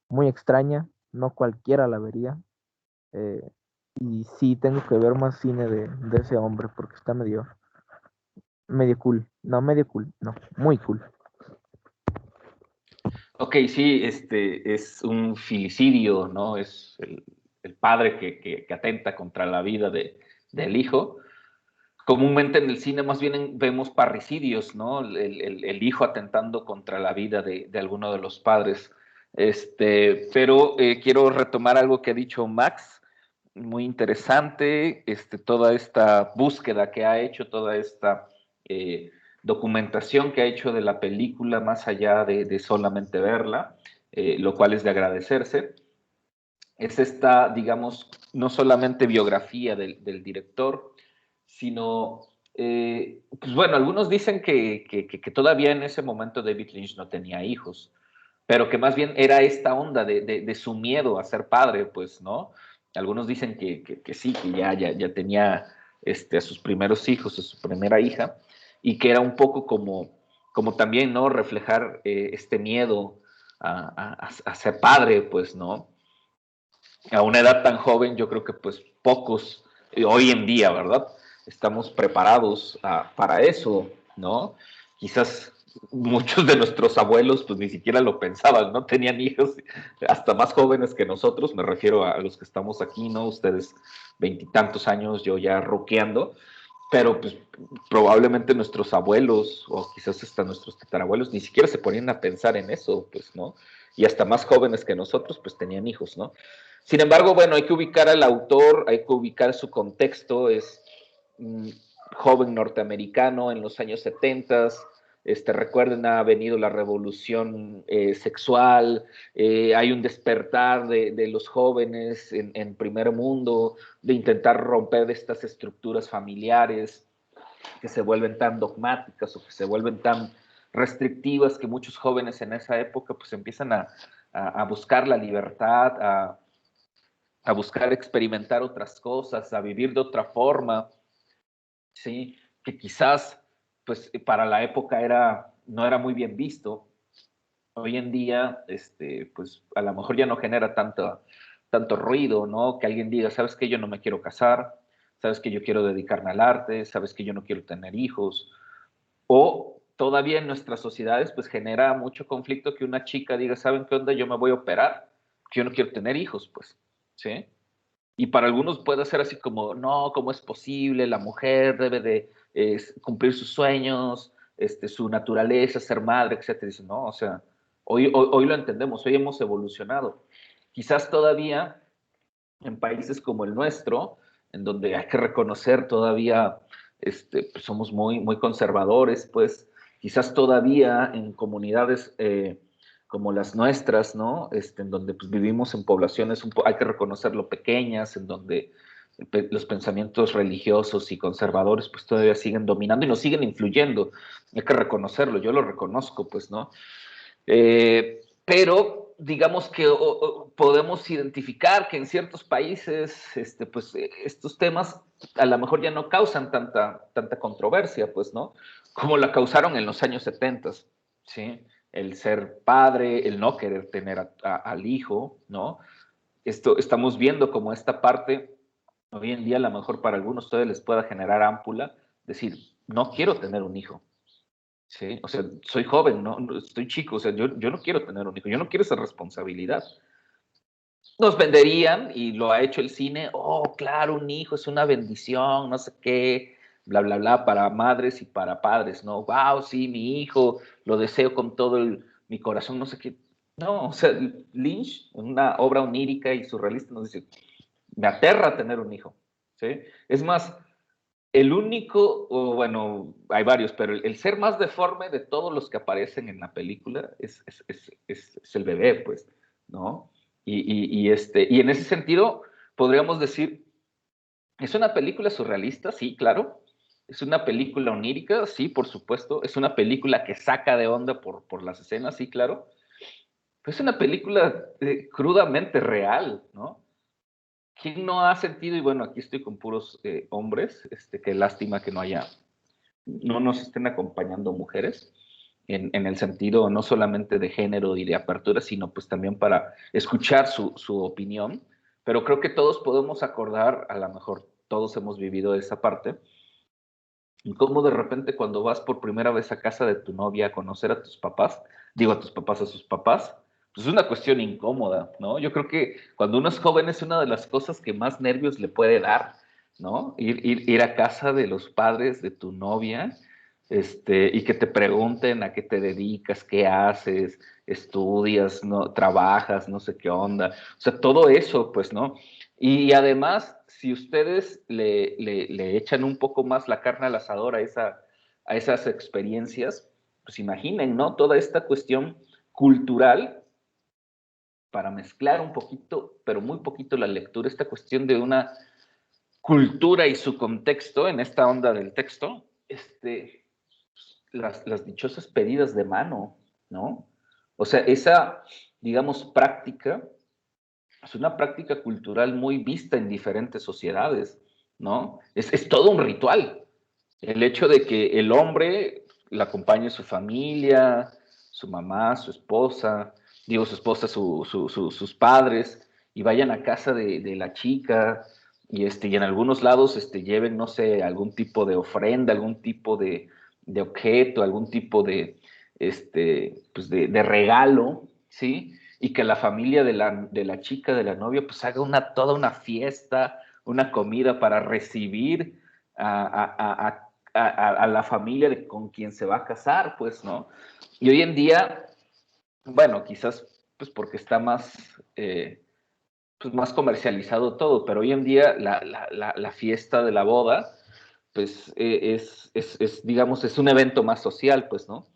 muy extraña, no cualquiera la vería. eh, y sí, tengo que ver más cine de ese hombre porque está medio cool. No, medio cool, no, muy cool. Ok, sí, es un filicidio, ¿no? Es el padre que atenta contra la vida del hijo. Comúnmente en el cine más bien vemos parricidios, ¿no? El hijo atentando contra la vida de alguno de los padres. Pero quiero retomar algo que ha dicho Max, muy interesante, toda esta búsqueda que ha hecho, toda esta documentación que ha hecho de la película, más allá de solamente verla, lo cual es de agradecerse. Es esta, digamos, no solamente biografía del director, sino, pues bueno, algunos dicen que todavía en ese momento David Lynch no tenía hijos, pero que más bien era esta onda de su miedo a ser padre, pues, ¿no? Algunos dicen que sí, que ya tenía a sus primeros hijos, a su primera hija, y que era un poco como también, ¿no? Reflejar este miedo a ser padre, pues, ¿no? A una edad tan joven, yo creo que pues pocos, hoy en día, ¿verdad? Estamos preparados para eso, ¿no? Quizás muchos de nuestros abuelos pues ni siquiera lo pensaban, ¿no? Tenían hijos hasta más jóvenes que nosotros, me refiero a los que estamos aquí, ¿no? Ustedes veintitantos años, yo ya roqueando, pero pues probablemente nuestros abuelos o quizás hasta nuestros tatarabuelos ni siquiera se ponían a pensar en eso, pues, ¿no? Y hasta más jóvenes que nosotros pues tenían hijos, ¿no? Sin embargo, bueno, hay que ubicar al autor, hay que ubicar su contexto, es joven norteamericano en los años 70, recuerden, ha venido la revolución sexual, hay un despertar de los jóvenes en primer mundo, de intentar romper estas estructuras familiares que se vuelven tan dogmáticas o que se vuelven tan restrictivas que muchos jóvenes en esa época pues empiezan a buscar la libertad, a buscar experimentar otras cosas, a vivir de otra forma, ¿sí? Que quizás pues para la época no era muy bien visto. Hoy en día, pues a lo mejor ya no genera tanto ruido, ¿no? Que alguien diga, ¿sabes qué? Yo no me quiero casar, ¿sabes que yo quiero dedicarme al arte? ¿Sabes que yo no quiero tener hijos? O todavía en nuestras sociedades pues genera mucho conflicto que una chica diga, ¿saben qué onda? Yo me voy a operar, yo no quiero tener hijos, pues, ¿sí? Y para algunos puede ser así como, no, ¿cómo es posible? La mujer debe de cumplir sus sueños, su naturaleza, ser madre, etcétera. Dice, no, o sea, hoy lo entendemos, hoy hemos evolucionado. Quizás todavía en países como el nuestro, en donde hay que reconocer todavía, pues somos muy conservadores, pues quizás todavía en comunidades como las nuestras, ¿no? En donde pues, vivimos en poblaciones, hay que reconocerlo, pequeñas, en donde los pensamientos religiosos y conservadores pues todavía siguen dominando y nos siguen influyendo. Hay que reconocerlo, yo lo reconozco, pues, ¿no? Pero digamos que podemos identificar que en ciertos países pues, estos temas a lo mejor ya no causan tanta controversia, pues, ¿no? Como la causaron en los años 70, ¿sí? El ser padre, el no querer tener al hijo, ¿no? Estamos viendo como esta parte, hoy en día a lo mejor para algunos todavía les pueda generar ámpula, decir, no quiero tener un hijo, ¿sí? O sea, soy joven, no estoy chico, o sea, yo no quiero tener un hijo, yo no quiero esa responsabilidad. Nos venderían, y lo ha hecho el cine, oh, claro, un hijo es una bendición, no sé qué, bla, bla, bla, para madres y para padres, ¿no? Wow, sí, mi hijo, lo deseo con todo mi corazón, no sé qué. No, o sea, Lynch, en una obra onírica y surrealista, nos dice, me aterra tener un hijo, ¿sí? Es más, el único, o bueno, hay varios, pero el ser más deforme de todos los que aparecen en la película es el bebé, pues, ¿no? Y en ese sentido, podríamos decir, ¿es una película surrealista? Sí, claro. ¿Es una película onírica? Sí, por supuesto. ¿Es una película que saca de onda por las escenas? Sí, claro. Pero es una película crudamente real, ¿no? ¿Quién no ha sentido? Y bueno, aquí estoy con puros hombres, qué lástima que no nos estén acompañando mujeres, en el sentido no solamente de género y de apertura, sino pues también para escuchar su opinión, pero creo que todos podemos acordar, a lo mejor todos hemos vivido esa parte, y cómo de repente cuando vas por primera vez a casa de tu novia a conocer a tus papás, digo a tus papás, a sus papás, pues es una cuestión incómoda, ¿no? Yo creo que cuando uno es joven es una de las cosas que más nervios le puede dar, ¿no? Ir a casa de los padres de tu novia, y que te pregunten a qué te dedicas, qué haces, estudias, ¿no? Trabajas, no sé qué onda. O sea, todo eso, pues, ¿no? Y además, si ustedes le echan un poco más la carne al asador a esas experiencias, pues imaginen, ¿no? Toda esta cuestión cultural para mezclar un poquito, pero muy poquito la lectura, esta cuestión de una cultura y su contexto en esta onda del texto, las dichosas pedidas de mano, ¿no? O sea, esa, digamos, práctica es una práctica cultural muy vista en diferentes sociedades, ¿no? Es todo un ritual. El hecho de que el hombre la acompañe su familia, su mamá, su esposa, digo su esposa, sus padres, y vayan a casa de la chica, y en algunos lados lleven, no sé, algún tipo de ofrenda, algún tipo de objeto, algún tipo pues de regalo, ¿sí? Y que la familia de la chica, de la novia, pues haga toda una fiesta, una comida para recibir a la familia con quien se va a casar, pues, ¿no? Y hoy en día, bueno, quizás pues porque está pues, más comercializado todo, pero hoy en día la fiesta de la boda, pues digamos, es un evento más social, pues, ¿no?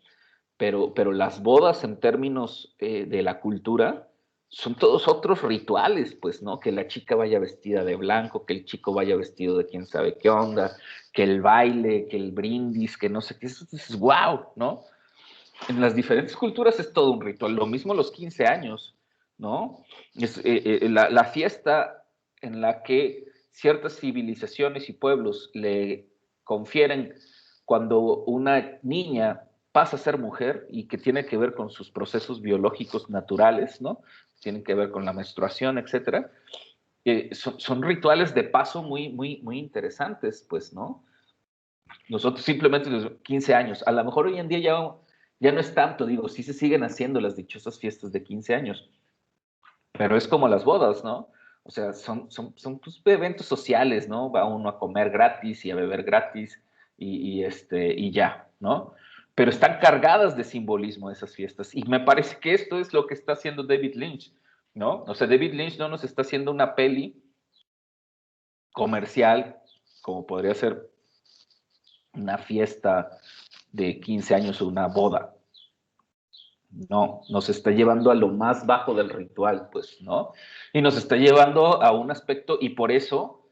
Pero las bodas en términos de la cultura son todos otros rituales, pues, ¿no? Que la chica vaya vestida de blanco, que el chico vaya vestido de quién sabe qué onda, que el baile, que el brindis, que no sé qué, eso es wow, ¿no? En las diferentes culturas es todo un ritual, lo mismo los 15 años, ¿no? La fiesta en la que ciertas civilizaciones y pueblos le confieren cuando una niña pasa a ser mujer y que tiene que ver con sus procesos biológicos naturales, ¿no? Tienen que ver con la menstruación, etcétera. Son rituales de paso muy, muy, muy interesantes, pues, ¿no? Nosotros simplemente los 15 años, a lo mejor hoy en día ya no es tanto, digo, sí se siguen haciendo las dichosas fiestas de 15 años, pero es como las bodas, ¿no? O sea, son pues, eventos sociales, ¿no? Va uno a comer gratis y a beber gratis y ya, ¿no? Pero están cargadas de simbolismo esas fiestas. Y me parece que esto es lo que está haciendo David Lynch, ¿no? O sea, David Lynch no nos está haciendo una peli comercial, como podría ser una fiesta de 15 años o una boda. No, nos está llevando a lo más bajo del ritual, pues, ¿no? Y nos está llevando a un aspecto, y por eso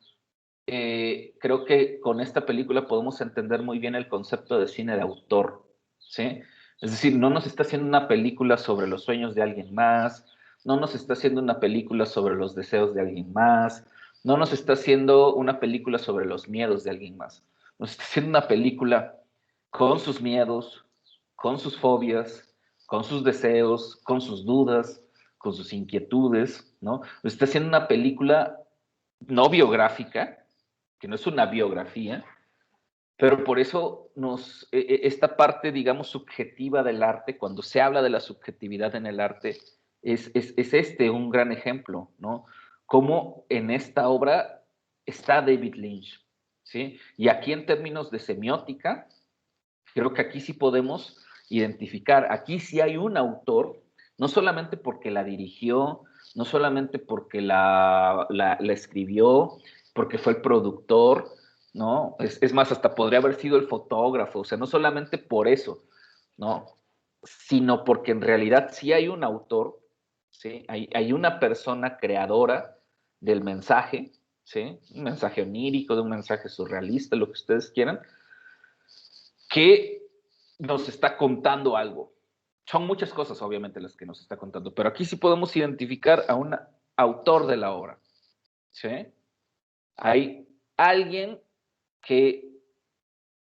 creo que con esta película podemos entender muy bien el concepto de cine de autor, ¿sí? Es decir, no nos está haciendo una película sobre los sueños de alguien más, no nos está haciendo una película sobre los deseos de alguien más, no nos está haciendo una película sobre los miedos de alguien más. Nos está haciendo una película con sus miedos, con sus fobias, con sus deseos, con sus dudas, con sus inquietudes, ¿no? Nos está haciendo una película no biográfica, que no es una biografía, pero por eso esta parte, digamos, subjetiva del arte, cuando se habla de la subjetividad en el arte, es un gran ejemplo, ¿no? Cómo en esta obra está David Lynch, ¿sí? Y aquí en términos de semiótica, creo que aquí sí podemos identificar, aquí sí hay un autor, no solamente porque la dirigió, no solamente porque la escribió, porque fue el productor, ¿no? Es más, hasta podría haber sido el fotógrafo, o sea, no solamente por eso, ¿no? Sino porque en realidad sí hay un autor, ¿sí? Hay una persona creadora del mensaje, ¿sí? Un mensaje onírico, de un mensaje surrealista, lo que ustedes quieran, que nos está contando algo. Son muchas cosas, obviamente, las que nos está contando, pero aquí sí podemos identificar a un autor de la obra, ¿sí? Hay alguien que,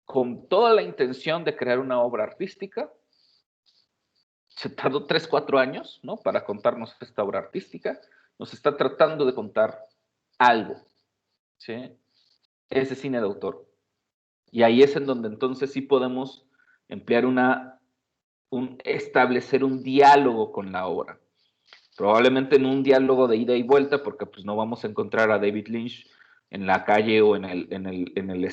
con toda la intención de crear una obra artística, se tardó 3, 4 años, ¿no? Para contarnos esta obra artística, nos está tratando de contar algo, ¿sí? Ese cine de autor. Y ahí es en donde entonces sí podemos emplear establecer un diálogo con la obra. Probablemente en un diálogo de ida y vuelta, porque pues no vamos a encontrar a David Lynch en la calle o en el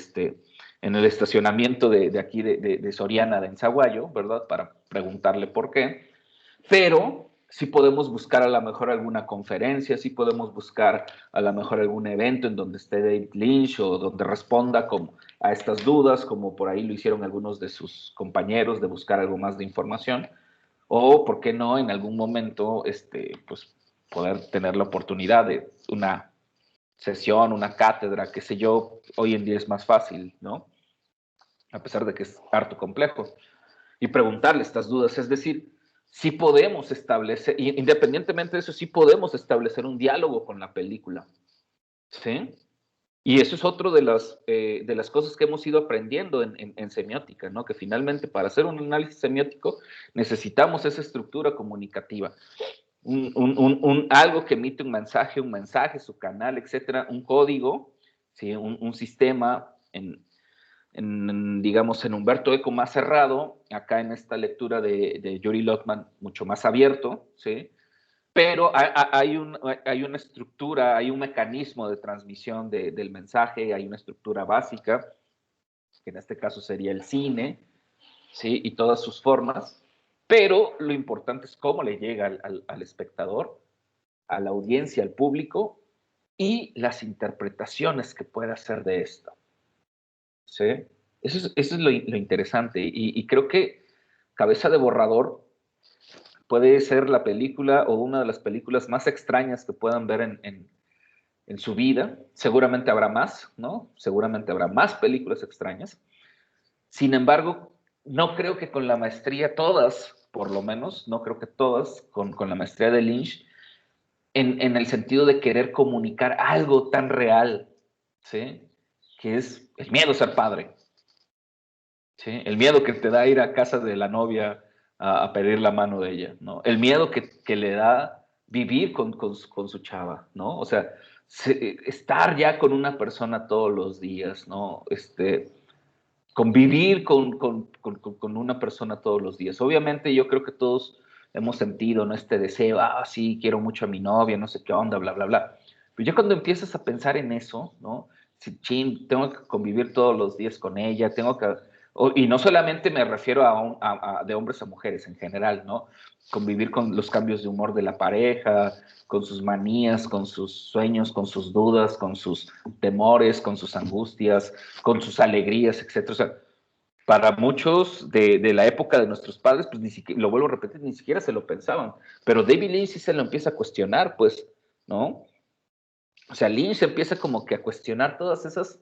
estacionamiento de aquí de Soriana, de Ensaguayo, ¿verdad? Para preguntarle por qué. Pero sí podemos buscar a lo mejor alguna conferencia, sí podemos buscar a lo mejor algún evento en donde esté David Lynch o donde responda a estas dudas, como por ahí lo hicieron algunos de sus compañeros, de buscar algo más de información, o, ¿por qué no, en algún momento, pues, poder tener la oportunidad de una sesión, una cátedra, qué sé yo, hoy en día es más fácil, ¿no? A pesar de que es harto complejo. Y preguntarle estas dudas, es decir, sí podemos establecer, independientemente de eso, sí podemos establecer un diálogo con la película, ¿sí? Y eso es otro de las cosas que hemos ido aprendiendo en semiótica, ¿no? Que finalmente para hacer un análisis semiótico necesitamos esa estructura comunicativa, algo que emite un mensaje, su canal, etcétera, un código, ¿sí? Un sistema digamos, en Humberto Eco más cerrado, acá en esta lectura de Yuri Lotman mucho más abierto, ¿sí? Pero hay una estructura, hay un mecanismo de transmisión del mensaje, hay una estructura básica, que en este caso sería el cine, ¿sí? Y todas sus formas, pero lo importante es cómo le llega al espectador, a la audiencia, al público, y las interpretaciones que puede hacer de esto, ¿sí? Eso es lo interesante, y creo que Cabeza de Borrador puede ser la película o una de las películas más extrañas que puedan ver en su vida. Seguramente habrá más, ¿no? Seguramente habrá más películas extrañas. Sin embargo, no creo que con la maestría todas, por lo menos, no creo que todas, con la maestría de Lynch, en el sentido de querer comunicar algo tan real, ¿sí? Que es el miedo a ser padre, ¿sí? El miedo que te da ir a casa de la novia a pedir la mano de ella, ¿no? El miedo que le da vivir con su chava, ¿no? O sea, estar ya con una persona todos los días, ¿no? Convivir con una persona todos los días. Obviamente yo creo que todos hemos sentido, ¿no? Este deseo, sí, quiero mucho a mi novia, no sé qué onda, bla, bla, bla. Pero ya cuando empiezas a pensar en eso, ¿no? Si, chin, tengo que convivir todos los días con ella, y no solamente me refiero de hombres a mujeres en general, ¿no? Convivir con los cambios de humor de la pareja, con sus manías, con sus sueños, con sus dudas, con sus temores, con sus angustias, con sus alegrías, etcétera. O sea, para muchos de la época de nuestros padres, pues ni siquiera, lo vuelvo a repetir, ni siquiera se lo pensaban. Pero David Lynch sí se lo empieza a cuestionar, pues, ¿no? O sea, Lynch empieza como que a cuestionar todas esas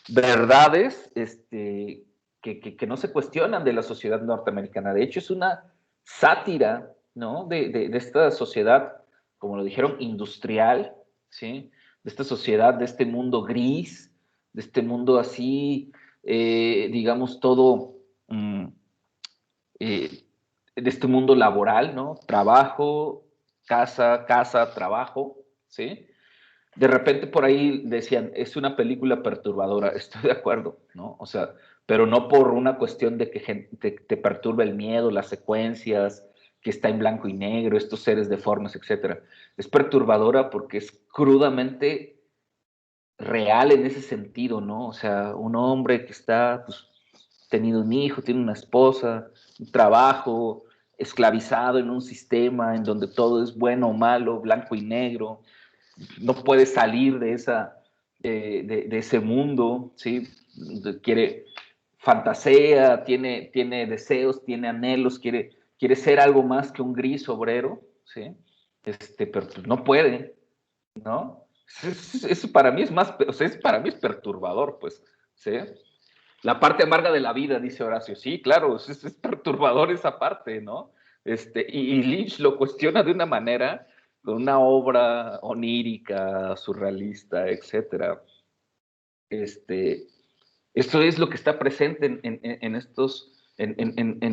verdades que no se cuestionan de la sociedad norteamericana. De hecho, es una sátira, ¿no? De esta sociedad, como lo dijeron, industrial, ¿sí? De esta sociedad, de este mundo gris, de este mundo así, digamos, todo, de este mundo laboral, ¿no? Trabajo, casa, trabajo, ¿sí? De repente por ahí decían, es una película perturbadora, estoy de acuerdo, ¿no? O sea, pero no por una cuestión de que te perturbe el miedo, las secuencias, que está en blanco y negro, estos seres deformes, etcétera. Es perturbadora porque es crudamente real en ese sentido, ¿no? O sea, un hombre que está, pues, tenido un hijo, tiene una esposa, un trabajo, esclavizado en un sistema en donde todo es bueno o malo, blanco y negro, no puede salir de ese mundo, ¿sí? Fantasea, tiene deseos, tiene anhelos, quiere ser algo más que un gris obrero, ¿sí? Pero pues no puede, ¿no? Eso para mí es más, o sea, para mí es perturbador, pues, ¿sí? La parte amarga de la vida, dice Horacio. Sí, claro, es perturbador esa parte, ¿no? Y Lynch lo cuestiona de una manera, con una obra onírica, surrealista, etcétera. Esto es lo que está presente en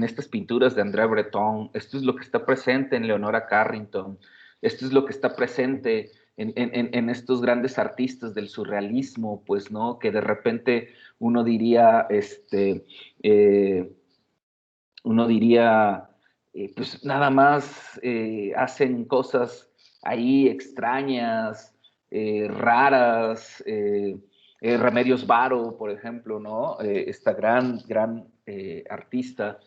estas pinturas de André Breton, esto es lo que está presente en Leonora Carrington, esto es lo que está presente en estos grandes artistas del surrealismo, pues, ¿no? Que de repente uno diría, eh, pues nada más hacen cosas ahí extrañas, raras, Remedios Varo, por ejemplo, ¿no? Esta gran artista,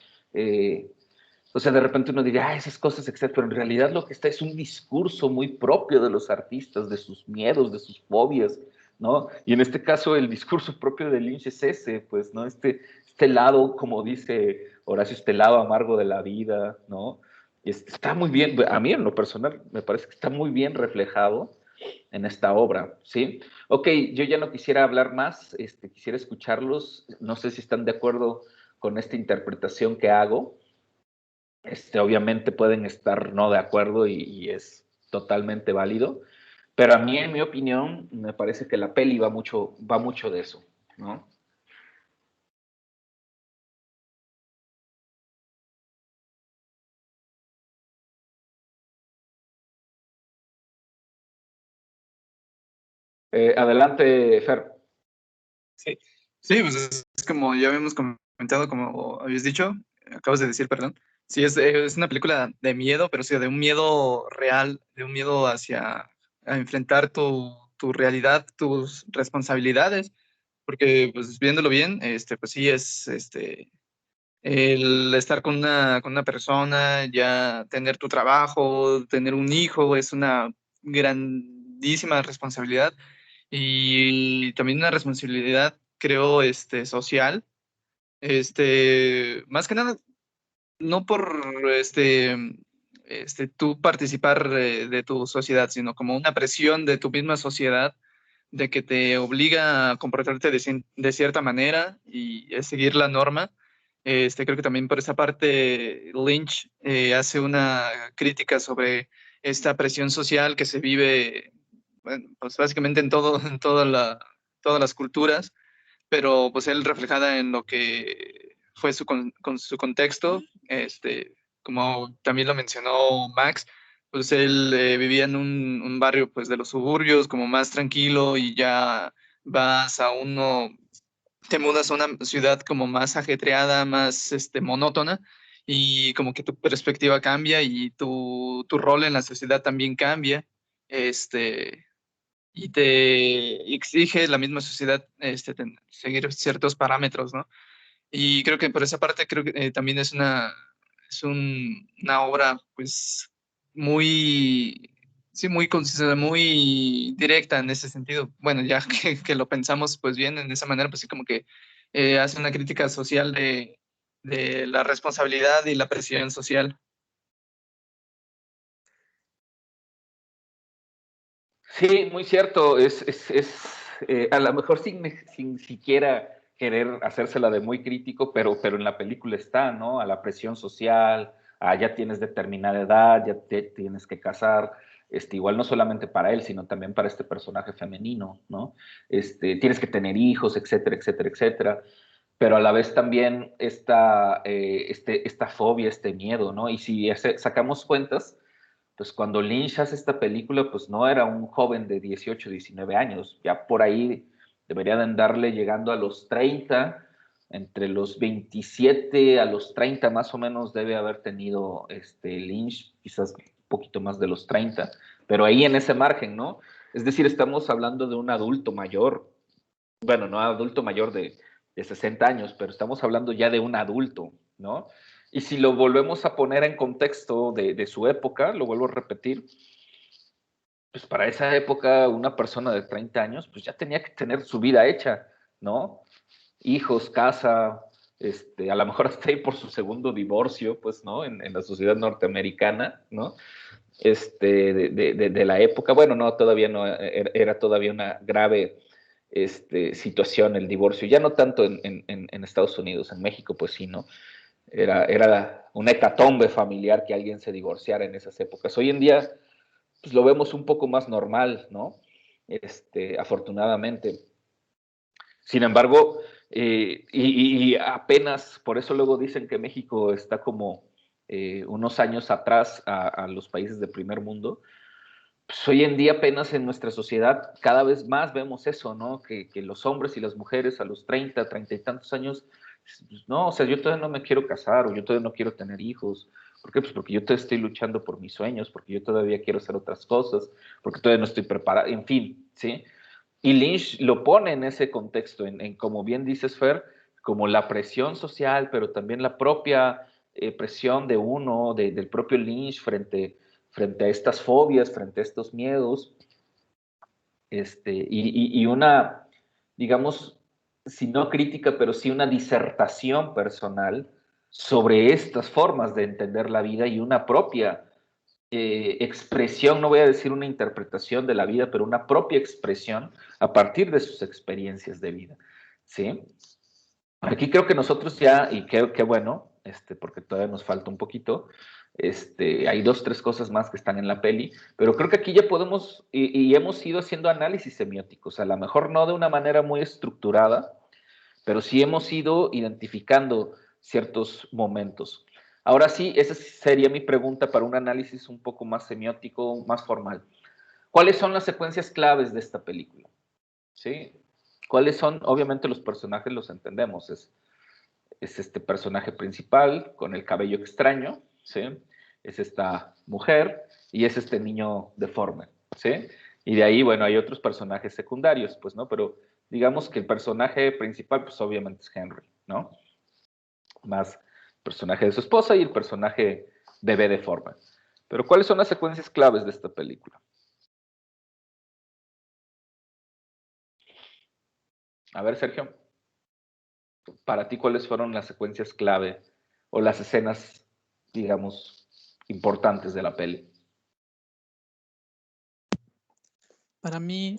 O sea, de repente uno diría, esas cosas, etcétera, pero en realidad lo que está es un discurso muy propio de los artistas, de sus miedos, de sus fobias, ¿no? Y en este caso el discurso propio de Lynch es ese, pues, ¿no? Este lado, como dice Horacio, este lado amargo de la vida, ¿no? Y está muy bien, a mí en lo personal me parece que está muy bien reflejado en esta obra, ¿sí? Ok, yo ya no quisiera hablar más, quisiera escucharlos, no sé si están de acuerdo con esta interpretación que hago. Obviamente pueden estar no de acuerdo y es totalmente válido, pero a mí, en mi opinión, me parece que la peli va mucho de eso, ¿no? Adelante, Fer. Sí, sí, pues es como ya habíamos comentado, como habías dicho, acabas de decir, perdón. Sí, es una película de miedo, pero sí, de un miedo real, de un miedo hacia a enfrentar tu realidad, tus responsabilidades, porque pues viéndolo bien, pues sí es el estar con una persona, ya tener tu trabajo, tener un hijo, es una grandísima responsabilidad y también una responsabilidad, creo, social, más que nada, no por tú participar de tu sociedad, sino como una presión de tu misma sociedad de que te obliga a comportarte de cierta manera y seguir la norma. Creo que también por esa parte Lynch hace una crítica sobre esta presión social que se vive, bueno, pues básicamente en todo, todas las culturas, pero pues él reflejada en lo que fue con su contexto, como también lo mencionó Max, pues él vivía en un barrio pues de los suburbios como más tranquilo y ya vas a te mudas a una ciudad como más ajetreada, más monótona y como que tu perspectiva cambia y tu rol en la sociedad también cambia. Este, y te exige la misma sociedad seguir ciertos parámetros, ¿no? Y creo que por esa parte creo que también una obra pues muy, sí, muy concisa, muy directa en ese sentido. Bueno, ya que lo pensamos pues bien en esa manera, pues sí como que hace una crítica social de la responsabilidad y la presión social. Sí, muy cierto. A lo mejor sin siquiera querer hacérsela de muy crítico, pero en la película está, ¿no? A la presión social, a ya tienes determinada edad, ya te tienes que casar, igual no solamente para él, sino también para este personaje femenino, ¿no? Tienes que tener hijos, etcétera, etcétera, etcétera. Pero a la vez también esta fobia, este miedo, ¿no? Y si sacamos cuentas, pues cuando Lynch hace esta película, pues no era un joven de 18, 19 años, ya por ahí debería de andarle llegando a los 30, entre los 27 a los 30 más o menos debe haber tenido Lynch, quizás un poquito más de los 30, pero ahí en ese margen, ¿no? Es decir, estamos hablando de un adulto mayor, bueno, no adulto mayor de 60 años, pero estamos hablando ya de un adulto, ¿no? Y si lo volvemos a poner en contexto de su época, lo vuelvo a repetir, pues para esa época una persona de 30 años, pues ya tenía que tener su vida hecha, ¿no? Hijos, casa, a lo mejor hasta ahí por su segundo divorcio, pues, ¿no? En la sociedad norteamericana, ¿no? De la época, bueno, no, todavía no, era todavía una grave situación el divorcio, ya no tanto en Estados Unidos, en México, pues sí, ¿no? Era una hecatombe familiar que alguien se divorciara en esas épocas. Hoy en día, pues lo vemos un poco más normal, ¿no? Afortunadamente. Sin embargo, y apenas, por eso luego dicen que México está como unos años atrás a los países de primer mundo, pues hoy en día apenas en nuestra sociedad cada vez más vemos eso, ¿no? Que los hombres y las mujeres a los 30, 30 y tantos años, pues, no, o sea, yo todavía no me quiero casar o yo todavía no quiero tener hijos. ¿Por qué? Pues porque yo todavía estoy luchando por mis sueños, porque yo todavía quiero hacer otras cosas, porque todavía no estoy preparado, en fin, ¿sí? Y Lynch lo pone en ese contexto, como bien dices, Fer, como la presión social, pero también la propia presión de uno, del propio Lynch frente a estas fobias, frente a estos miedos, y una, digamos, si no crítica, pero sí una disertación personal sobre estas formas de entender la vida y una propia expresión, no voy a decir una interpretación de la vida, pero una propia expresión a partir de sus experiencias de vida, ¿sí? Aquí creo que nosotros ya, y qué bueno, porque todavía nos falta un poquito, hay 2, 3 cosas más que están en la peli, pero creo que aquí ya podemos, y hemos ido haciendo análisis semióticos, a lo mejor no de una manera muy estructurada, pero sí hemos ido identificando ciertos momentos. Ahora sí, esa sería mi pregunta para un análisis un poco más semiótico, más formal. ¿Cuáles son las secuencias claves de esta película? ¿Sí? ¿Cuáles son? Obviamente los personajes los entendemos. Es este personaje principal con el cabello extraño, ¿sí? Es esta mujer y es este niño deforme, ¿sí? Y de ahí, bueno, hay otros personajes secundarios, pues, ¿no? Pero digamos que el personaje principal, pues obviamente es Henry, ¿no? Más el personaje de su esposa y el personaje bebé deforme. Pero ¿cuáles son las secuencias claves de esta película? A ver, Sergio, para ti, ¿cuáles fueron las secuencias clave o las escenas, digamos, importantes de la peli? Para mí,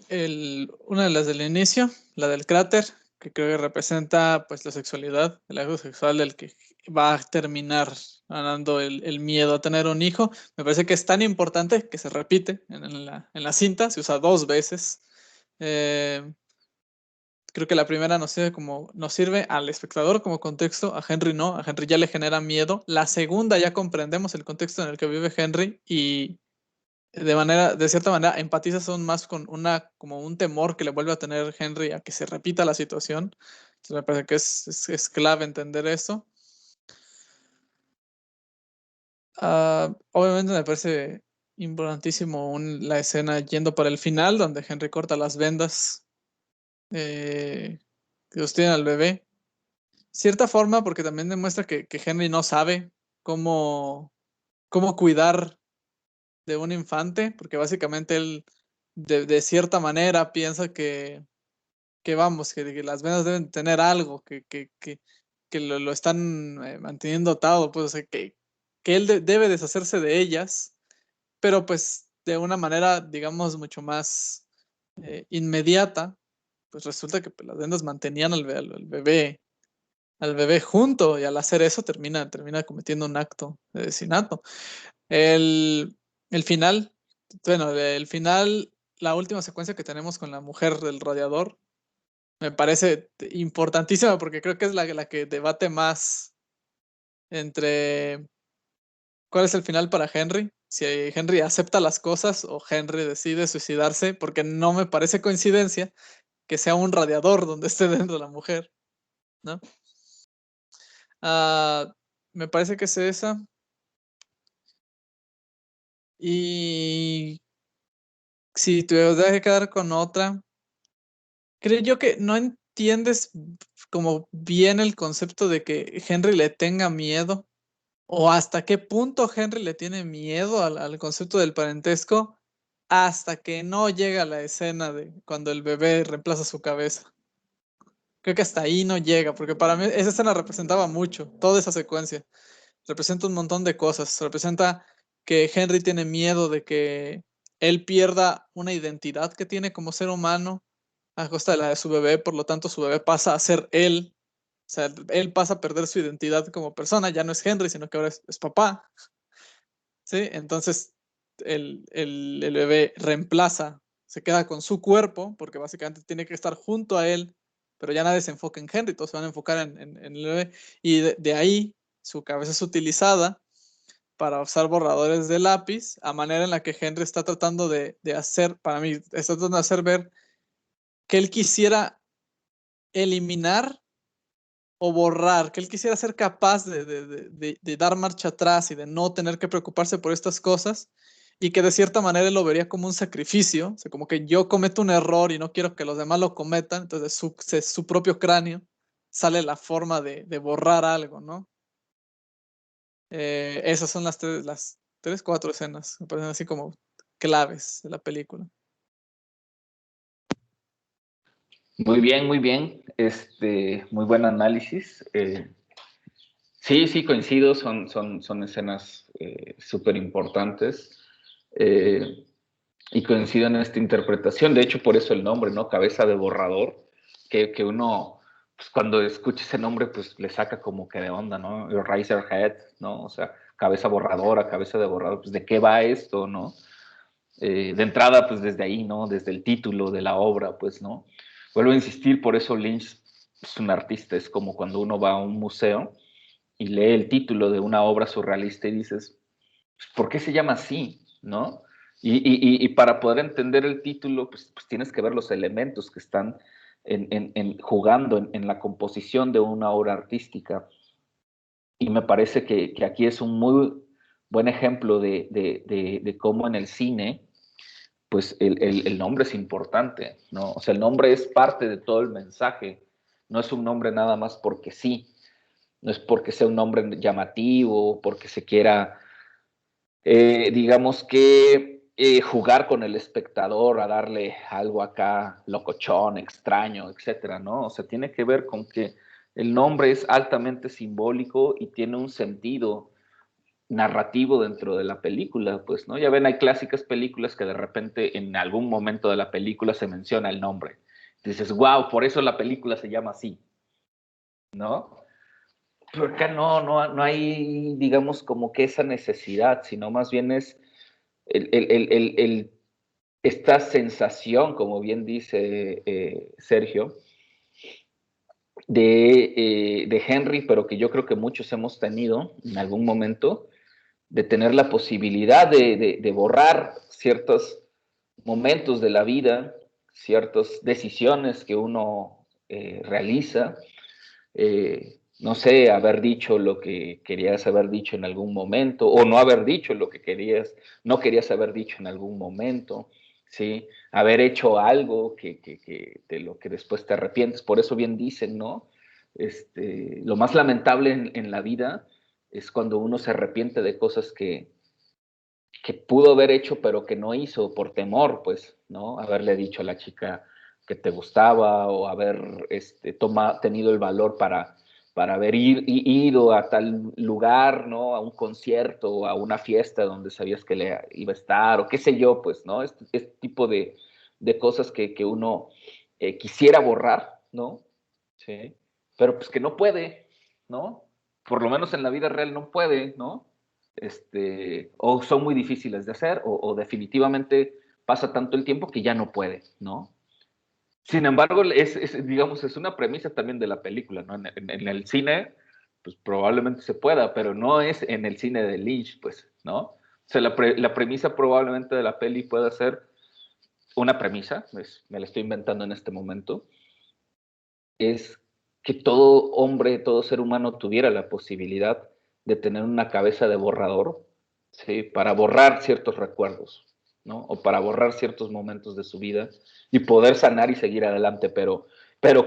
una de las del inicio, la del cráter, que creo que representa pues la sexualidad, el acto sexual del que va a terminar ganando el miedo a tener un hijo, me parece que es tan importante que se repite en la cinta, se usa 2 veces. Creo que la primera nos sirve al espectador como contexto, a Henry no, a Henry ya le genera miedo. La segunda ya comprendemos el contexto en el que vive Henry y de cierta manera, empatizas aún más con como un temor que le vuelve a tener Henry a que se repita la situación. Entonces me parece que es clave entender eso. Obviamente me parece importantísimo la escena yendo para el final, donde Henry corta las vendas que sostienen al bebé. Cierta forma, porque también demuestra que Henry no sabe cómo cuidar de un infante, porque básicamente él de cierta manera piensa que vamos, que las venas deben tener algo, que lo están manteniendo atado, pues, o sea, que él debe deshacerse de ellas, pero pues de una manera, digamos, mucho más inmediata, pues resulta que pues, las vendas mantenían al bebé junto y al hacer eso termina cometiendo un acto de asesinato. El, el final, bueno, el final, la última secuencia que tenemos con la mujer del radiador, me parece importantísima porque creo que es la que debate más entre cuál es el final para Henry, si Henry acepta las cosas o Henry decide suicidarse, porque no me parece coincidencia que sea un radiador donde esté dentro la mujer, ¿no? Me parece que es esa. Y si te vas a quedar con otra, creo yo que no entiendes como bien el concepto de que Henry le tenga miedo o hasta qué punto Henry le tiene miedo al concepto del parentesco hasta que no llega la escena de cuando el bebé reemplaza su cabeza. Creo que hasta ahí no llega, porque para mí esa escena representaba mucho, toda esa secuencia. Representa un montón de cosas. Representa que Henry tiene miedo de que él pierda una identidad que tiene como ser humano a costa de la de su bebé, por lo tanto su bebé pasa a ser él. O sea, él pasa a perder su identidad como persona, ya no es Henry, sino que ahora es papá. ¿Sí? Entonces el bebé reemplaza, se queda con su cuerpo, porque básicamente tiene que estar junto a él, pero ya nadie se enfoca en Henry, todos se van a enfocar en el bebé. Y de ahí su cabeza es utilizada para usar borradores de lápiz, a manera en la que Henry está tratando de hacer, para mí, está tratando de hacer ver que él quisiera eliminar o borrar, que él quisiera ser capaz de dar marcha atrás y de no tener que preocuparse por estas cosas, y que de cierta manera él lo vería como un sacrificio, o sea, como que yo cometo un error y no quiero que los demás lo cometan, entonces su propio cráneo sale la forma de borrar algo, ¿no? Esas son las tres, cuatro escenas, me parecen así como claves de la película. Muy bien, muy bien. Muy buen análisis. Sí, coincido, son escenas súper importantes. Y coincido en esta interpretación. De hecho, por eso el nombre, ¿no? Cabeza de borrador, que uno, pues, cuando escucha ese nombre, pues le saca como que de onda, ¿no? Eraserhead, ¿no? O sea, cabeza borradora, cabeza de borrador, pues ¿de qué va esto, no? De entrada, pues desde ahí, ¿no? Desde el título de la obra, pues, ¿no? Vuelvo a insistir, por eso Lynch es un artista, es como cuando uno va a un museo y lee el título de una obra surrealista y dices, ¿por qué se llama así? ¿No? Y para poder entender el título, pues tienes que ver los elementos que están jugando en la composición de una obra artística. Y me parece que aquí es un muy buen ejemplo de cómo en el cine, pues el nombre es importante, ¿no? O sea, el nombre es parte de todo el mensaje, no es un nombre nada más porque sí, no es porque sea un nombre llamativo, porque se quiera digamos que jugar con el espectador, a darle algo acá locochón, extraño, etcétera, ¿no? O sea, tiene que ver con que el nombre es altamente simbólico y tiene un sentido narrativo dentro de la película, pues, ¿no? Ya ven, hay clásicas películas que de repente en algún momento de la película se menciona el nombre. Dices, wow, por eso la película se llama así, ¿no? Pero acá no hay, digamos, como que esa necesidad, sino más bien es esta sensación, como bien dice Sergio, de Henry, pero que yo creo que muchos hemos tenido en algún momento, de tener la posibilidad de borrar ciertos momentos de la vida, ciertas decisiones que uno realiza, no sé, haber dicho lo que querías haber dicho en algún momento, o no haber dicho lo que no querías haber dicho en algún momento, ¿sí? Haber hecho algo de lo que después te arrepientes. Por eso bien dicen, ¿no? Lo más lamentable en la vida es cuando uno se arrepiente de cosas que pudo haber hecho, pero que no hizo por temor, pues, ¿no? Haberle dicho a la chica que te gustaba o haber tenido el valor para haber ido a tal lugar, ¿no? A un concierto o a una fiesta donde sabías que le iba a estar o qué sé yo, pues, ¿no? Este tipo de cosas que uno quisiera borrar, ¿no? Sí. Pero pues que no puede, ¿no? Por lo menos en la vida real no puede, ¿no? O son muy difíciles de hacer, o definitivamente pasa tanto el tiempo que ya no puede, ¿no? Sin embargo, digamos, es una premisa también de la película, ¿no? En el cine, pues probablemente se pueda, pero no es en el cine de Lynch, pues, ¿no? O sea, la premisa probablemente de la peli puede ser una premisa, me la estoy inventando en este momento, es que todo hombre, todo ser humano tuviera la posibilidad de tener una cabeza de borrador, ¿sí? Para borrar ciertos recuerdos, ¿no? O para borrar ciertos momentos de su vida y poder sanar y seguir adelante, pero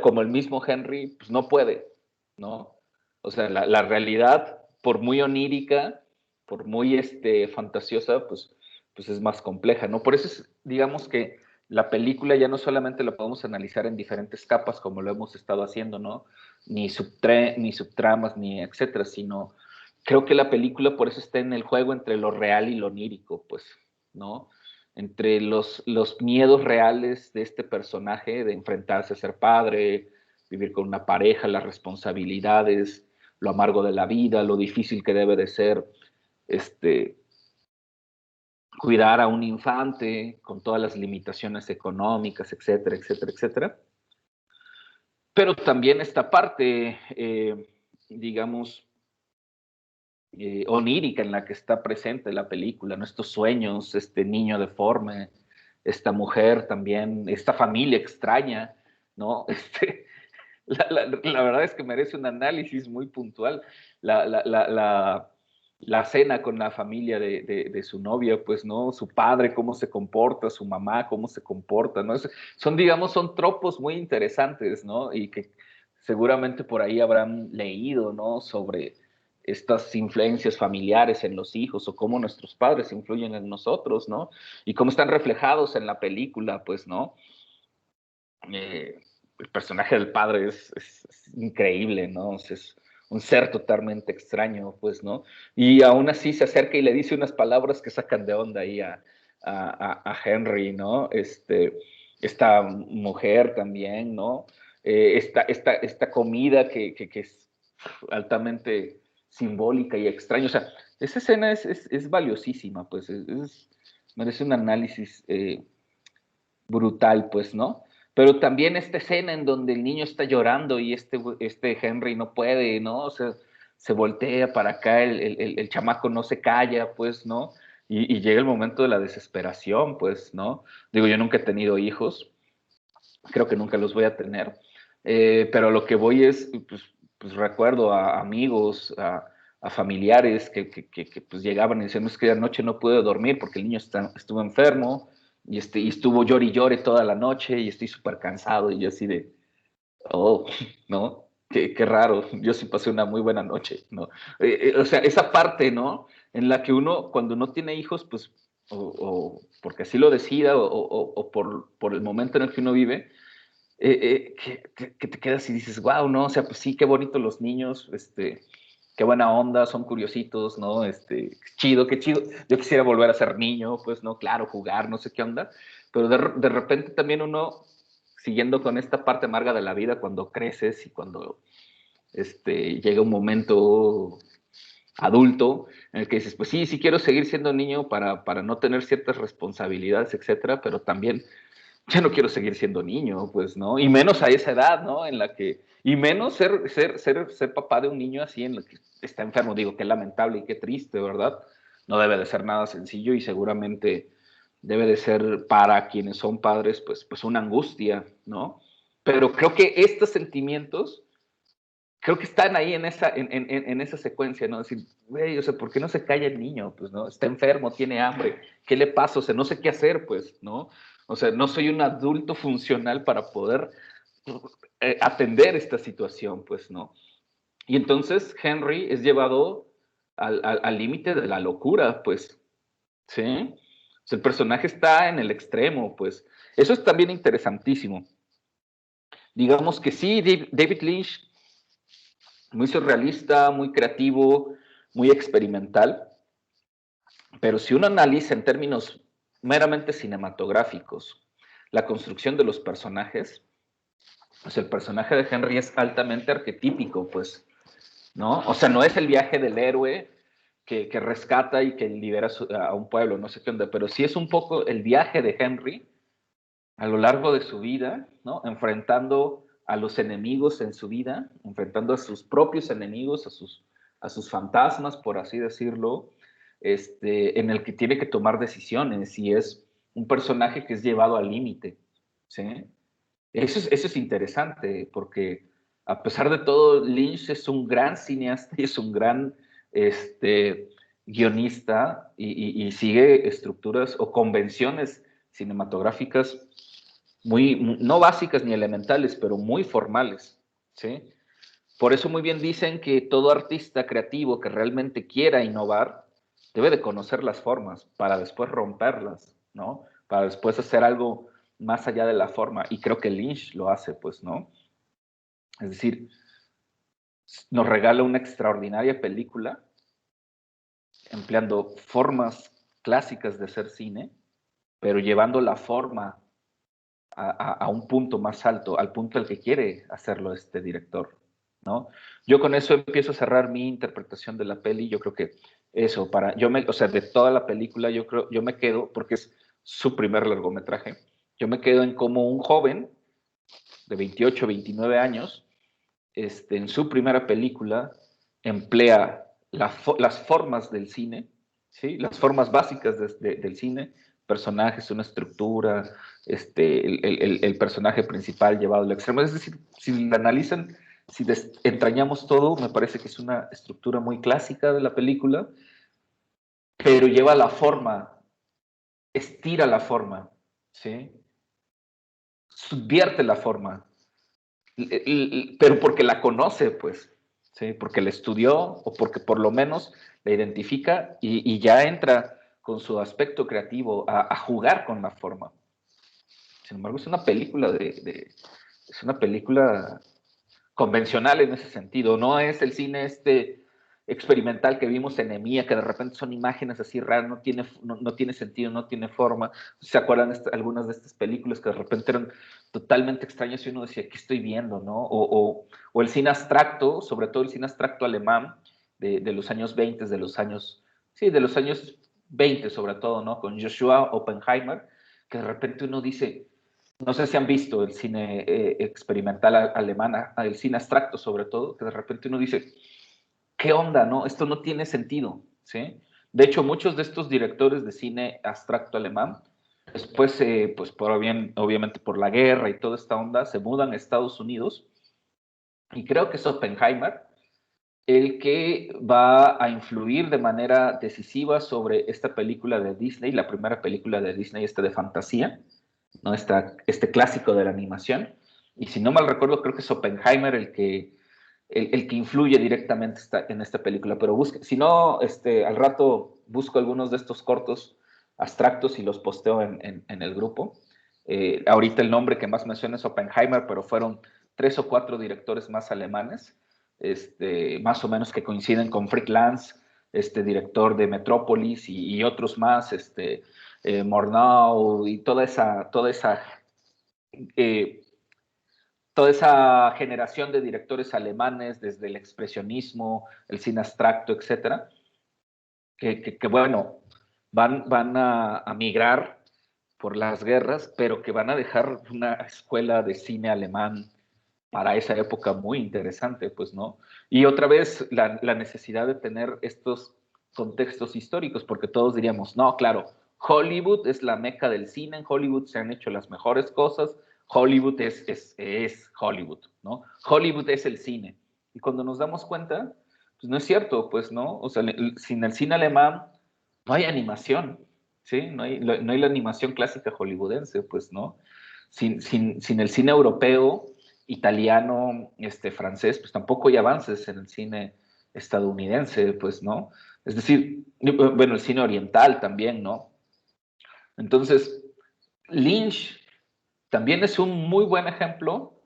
como el mismo Henry, pues no puede, ¿no? O sea, la realidad, por muy onírica, por muy fantasiosa, pues es más compleja, ¿no? Por eso es, digamos que la película ya no solamente la podemos analizar en diferentes capas como lo hemos estado haciendo, ¿no? Ni subtramas, ni etcétera, sino creo que la película por eso está en el juego entre lo real y lo onírico, pues, ¿no? Entre los miedos reales de este personaje, de enfrentarse a ser padre, vivir con una pareja, las responsabilidades, lo amargo de la vida, lo difícil que debe de ser, cuidar a un infante con todas las limitaciones económicas, etcétera, etcétera, etcétera. Pero también esta parte, digamos, onírica en la que está presente la película, ¿no? Estos sueños, este niño deforme, esta mujer también, esta familia extraña, ¿no? La verdad es que merece un análisis muy puntual. La cena con la familia de su novia, pues, ¿no? Su padre, cómo se comporta, su mamá, cómo se comporta, ¿no? Digamos, son tropos muy interesantes, ¿no? Y que seguramente por ahí habrán leído, ¿no? Sobre estas influencias familiares en los hijos o cómo nuestros padres influyen en nosotros, ¿no? Y cómo están reflejados en la película, pues, ¿no? El personaje del padre es increíble, ¿no? O sea, es un ser totalmente extraño, pues, ¿no? Y aún así se acerca y le dice unas palabras que sacan de onda ahí a Henry, ¿no? Esta mujer también, ¿no? Esta comida que es altamente simbólica y extraña. O sea, esa escena es valiosísima, pues, merece un análisis brutal, pues, ¿no? Pero también esta escena en donde el niño está llorando y este Henry no puede, ¿no? O sea, se voltea para acá, el chamaco no se calla, pues, ¿no? Y llega el momento de la desesperación, pues, ¿no? Digo, yo nunca he tenido hijos, creo que nunca los voy a tener, pero lo que voy es, pues recuerdo a amigos, a familiares que pues llegaban y decían, es que anoche no pude dormir porque el niño estuvo enfermo, y estuvo llore y llore toda la noche y estoy súper cansado y yo así de, oh, ¿no? Qué raro, yo sí pasé una muy buena noche, ¿no? O sea, esa parte, ¿no? En la que uno, cuando no tiene hijos, pues, o porque así lo decida, o por el momento en el que uno vive, que te quedas y dices, wow, ¿no? O sea, pues sí, qué bonito los niños, qué buena onda, son curiositos, ¿no? Qué chido. Yo quisiera volver a ser niño, pues, ¿no? Claro, jugar, no sé qué onda. Pero de repente también uno, siguiendo con esta parte amarga de la vida, cuando creces y cuando llega un momento adulto en el que dices, pues sí, sí quiero seguir siendo niño para no tener ciertas responsabilidades, etcétera, pero también ya no quiero seguir siendo niño, pues, ¿no? Y menos a esa edad, ¿no? En la que, y menos ser papá de un niño así en el que está enfermo. Digo, qué lamentable y qué triste, ¿verdad? No debe de ser nada sencillo y seguramente debe de ser para quienes son padres, pues una angustia, ¿no? Pero creo que estos sentimientos, creo que están ahí en esa secuencia, ¿no? Decir, güey, o sea, ¿por qué no se calla el niño? Pues, ¿no? Está enfermo, tiene hambre, ¿qué le pasa? O sea, no sé qué hacer, pues, ¿no? O sea, no soy un adulto funcional para poder atender esta situación, pues, ¿no? Y entonces Henry es llevado al límite de la locura, pues, ¿sí? O sea, el personaje está en el extremo, pues. Eso es también interesantísimo. Digamos que sí, David Lynch, muy surrealista, muy creativo, muy experimental, pero si uno analiza en términos meramente cinematográficos la construcción de los personajes, pues el personaje de Henry es altamente arquetípico, pues, ¿no? O sea, no es el viaje del héroe que rescata y que libera a un pueblo, no sé qué onda, pero sí es un poco el viaje de Henry a lo largo de su vida, ¿no? Enfrentando a los enemigos en su vida, enfrentando a sus propios enemigos, a sus fantasmas, por así decirlo, en el que tiene que tomar decisiones y es un personaje que es llevado al límite, ¿sí? Eso es interesante porque a pesar de todo, Lynch es un gran cineasta y es un gran guionista y sigue estructuras o convenciones cinematográficas no básicas ni elementales, pero muy formales, ¿sí? Por eso muy bien dicen que todo artista creativo que realmente quiera innovar debe de conocer las formas para después romperlas, ¿no? Para después hacer algo más allá de la forma. Y creo que Lynch lo hace, pues, ¿no? Es decir, nos regala una extraordinaria película empleando formas clásicas de hacer cine, pero llevando la forma a un punto más alto, al punto al que quiere hacerlo este director, ¿no? Yo con eso empiezo a cerrar mi interpretación de la peli. Yo creo que eso, o sea, de toda la película, yo me quedo, porque es su primer largometraje, yo me quedo en cómo un joven de 28, 29 años, en su primera película, emplea las formas del cine, ¿sí? Las formas básicas del cine, personajes, una estructura, el personaje principal llevado al extremo. Es decir, si lo analizan, si entrañamos todo, me parece que es una estructura muy clásica de la película, pero lleva la forma, estira la forma, ¿sí? Subvierte la forma, pero porque la conoce, pues, ¿sí? Porque la estudió o porque por lo menos la identifica y ya entra con su aspecto creativo a jugar con la forma. Sin embargo, es una película es una película convencional en ese sentido. No es el cine experimental que vimos en Emía, que de repente son imágenes así raras, no tiene sentido, no tiene forma. ¿Se acuerdan algunas de estas películas que de repente eran totalmente extrañas y uno decía, ¿qué estoy viendo? ¿No? O el cine abstracto, sobre todo el cine abstracto alemán de los años 20, de los años 20 sobre todo, ¿no? Con Joshua Oppenheimer, que de repente uno dice, no sé si han visto el cine experimental alemán, el cine abstracto sobre todo, que de repente uno dice, ¿qué onda, no? Esto no tiene sentido, ¿sí? De hecho, muchos de estos directores de cine abstracto alemán, después, pues obviamente por la guerra y toda esta onda, se mudan a Estados Unidos y creo que es Oppenheimer el que va a influir de manera decisiva sobre esta película de Disney, la primera película de Disney, de fantasía, ¿no? Este clásico de la animación. Y si no mal recuerdo, creo que es Oppenheimer el que influye directamente en esta película. Pero si no, al rato busco algunos de estos cortos abstractos y los posteo en el grupo. Ahorita el nombre que más menciona es Oppenheimer, pero fueron 3 o 4 directores más alemanes, más o menos que coinciden con Fritz Lang, director de Metrópolis y otros más, Murnau y toda esa generación de directores alemanes, desde el expresionismo, el cine abstracto, etcétera, que bueno, van a migrar por las guerras, pero que van a dejar una escuela de cine alemán para esa época muy interesante, pues, ¿no? Y otra vez la necesidad de tener estos contextos históricos, porque todos diríamos, no, claro, Hollywood es la meca del cine, en Hollywood se han hecho las mejores cosas, Hollywood es Hollywood, ¿no? Hollywood es el cine. Y cuando nos damos cuenta, pues no es cierto, pues, ¿no? O sea, sin el cine alemán no hay animación, ¿sí? No hay la animación clásica hollywoodense, pues, ¿no? Sin el cine europeo, italiano, francés, pues tampoco hay avances en el cine estadounidense, pues, ¿no? Es decir, bueno, el cine oriental también, ¿no? Entonces, Lynch también es un muy buen ejemplo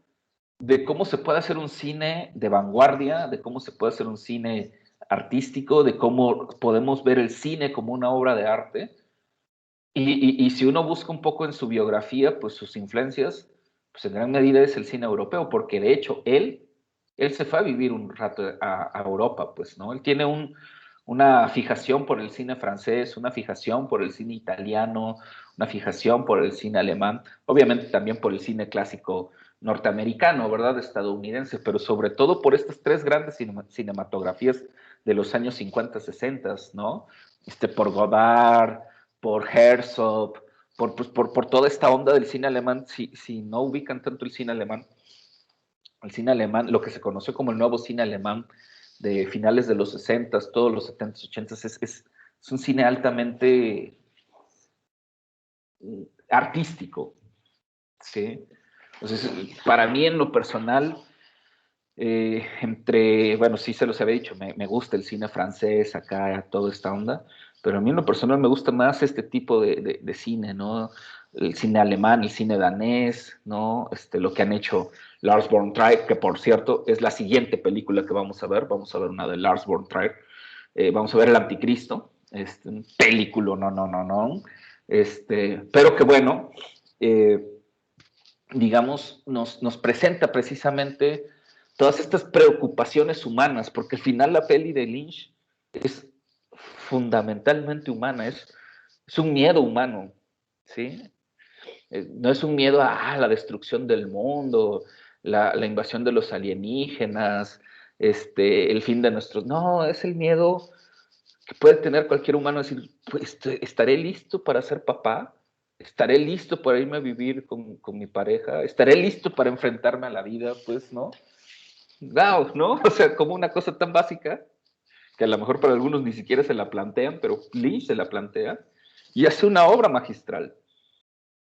de cómo se puede hacer un cine de vanguardia, de cómo se puede hacer un cine artístico, de cómo podemos ver el cine como una obra de arte. Y si uno busca un poco en su biografía, pues sus influencias, pues en gran medida es el cine europeo, porque de hecho él se fue a vivir un rato a Europa, pues, ¿no? Él tiene una fijación por el cine francés, una fijación por el cine italiano, una fijación por el cine alemán, obviamente también por el cine clásico norteamericano, ¿verdad? Estadounidense, pero sobre todo por estas 3 grandes cinematografías de los años 50, 60, ¿no? Por Godard, por Herzog, por toda esta onda del cine alemán. Si no ubican tanto el cine alemán, lo que se conoció como el nuevo cine alemán de finales de los 60, todos los 70, 80, es un cine altamente artístico, ¿sí? Entonces, para mí en lo personal, bueno, sí se los había dicho, me gusta el cine francés, acá, toda esta onda, pero a mí en lo personal me gusta más este tipo de cine, ¿no? El cine alemán, el cine danés, ¿no? Lo que han hecho Lars von Trier, que por cierto es la siguiente película que vamos a ver una de Lars von Trier, vamos a ver El Anticristo, un película, no, pero que bueno, digamos, nos presenta precisamente todas estas preocupaciones humanas, porque al final la peli de Lynch es fundamentalmente humana, es un miedo humano, ¿sí? No es un miedo a la destrucción del mundo, la invasión de los alienígenas, el fin de nuestros... No, es el miedo que puede tener cualquier humano, decir, pues, ¿estaré listo para ser papá? ¿Estaré listo para irme a vivir con mi pareja? ¿Estaré listo para enfrentarme a la vida? Pues, ¿no? Wow, ¿no? O sea, como una cosa tan básica que a lo mejor para algunos ni siquiera se la plantean, pero Lynch se la plantea y hace una obra magistral,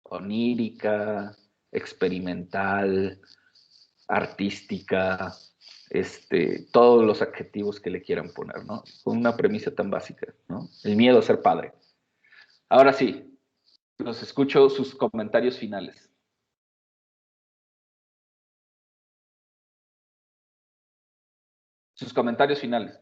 onírica, experimental, artística, todos los adjetivos que le quieran poner, ¿no? Con una premisa tan básica, ¿no? El miedo a ser padre. Ahora sí, los escucho sus comentarios finales. Sus comentarios finales.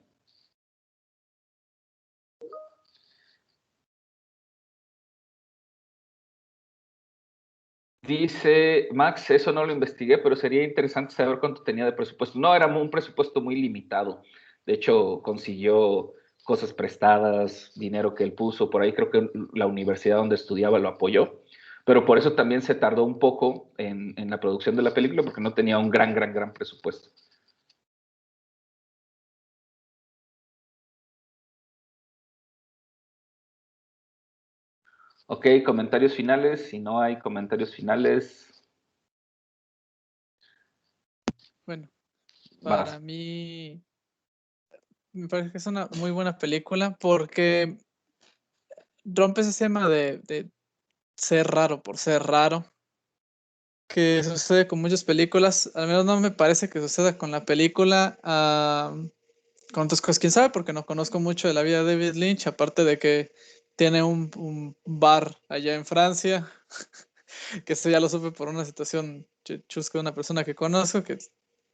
Dice Max, eso no lo investigué, pero sería interesante saber cuánto tenía de presupuesto. No, era un presupuesto muy limitado. De hecho, consiguió cosas prestadas, dinero que él puso. Por ahí creo que la universidad donde estudiaba lo apoyó. Pero por eso también se tardó un poco en la producción de la película, porque no tenía un gran presupuesto. Ok, comentarios finales. Si no hay comentarios finales, Bueno, vas. para mí me parece que es una muy buena película porque rompe ese tema de ser raro por ser raro, que sucede con muchas películas. Al menos no me parece que suceda con la película. Con otras cosas, quién sabe, porque no conozco mucho de la vida de David Lynch, aparte de que tiene un bar allá en Francia, que esto ya lo supe por una situación chusca de una persona que conozco, que,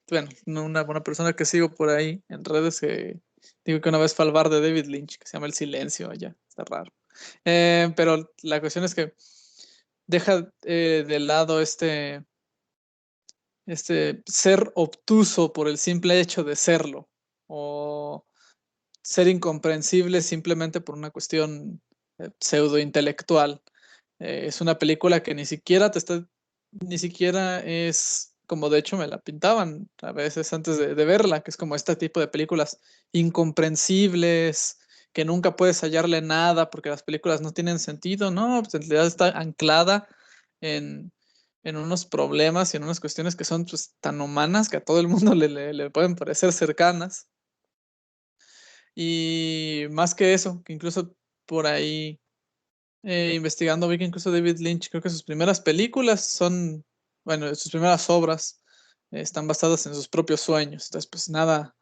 bueno, una buena persona que sigo por ahí en redes, que digo que una vez fue al bar de David Lynch, que se llama El Silencio allá, está raro. Pero la cuestión es que deja de lado este ser obtuso por el simple hecho de serlo, o ser incomprensible simplemente por una cuestión pseudo intelectual. Es una película que ni siquiera es como de hecho me la pintaban a veces antes de verla, que es como este tipo de películas incomprensibles, que nunca puedes hallarle nada porque las películas no tienen sentido, ¿no? Pues en realidad está anclada en, en unos problemas y en unas cuestiones que son pues, tan humanas que a todo el mundo le pueden parecer cercanas. Y más que eso, que incluso por ahí investigando vi que incluso David Lynch, creo que sus primeras películas son, bueno, sus primeras obras están basadas en sus propios sueños. Entonces, pues nada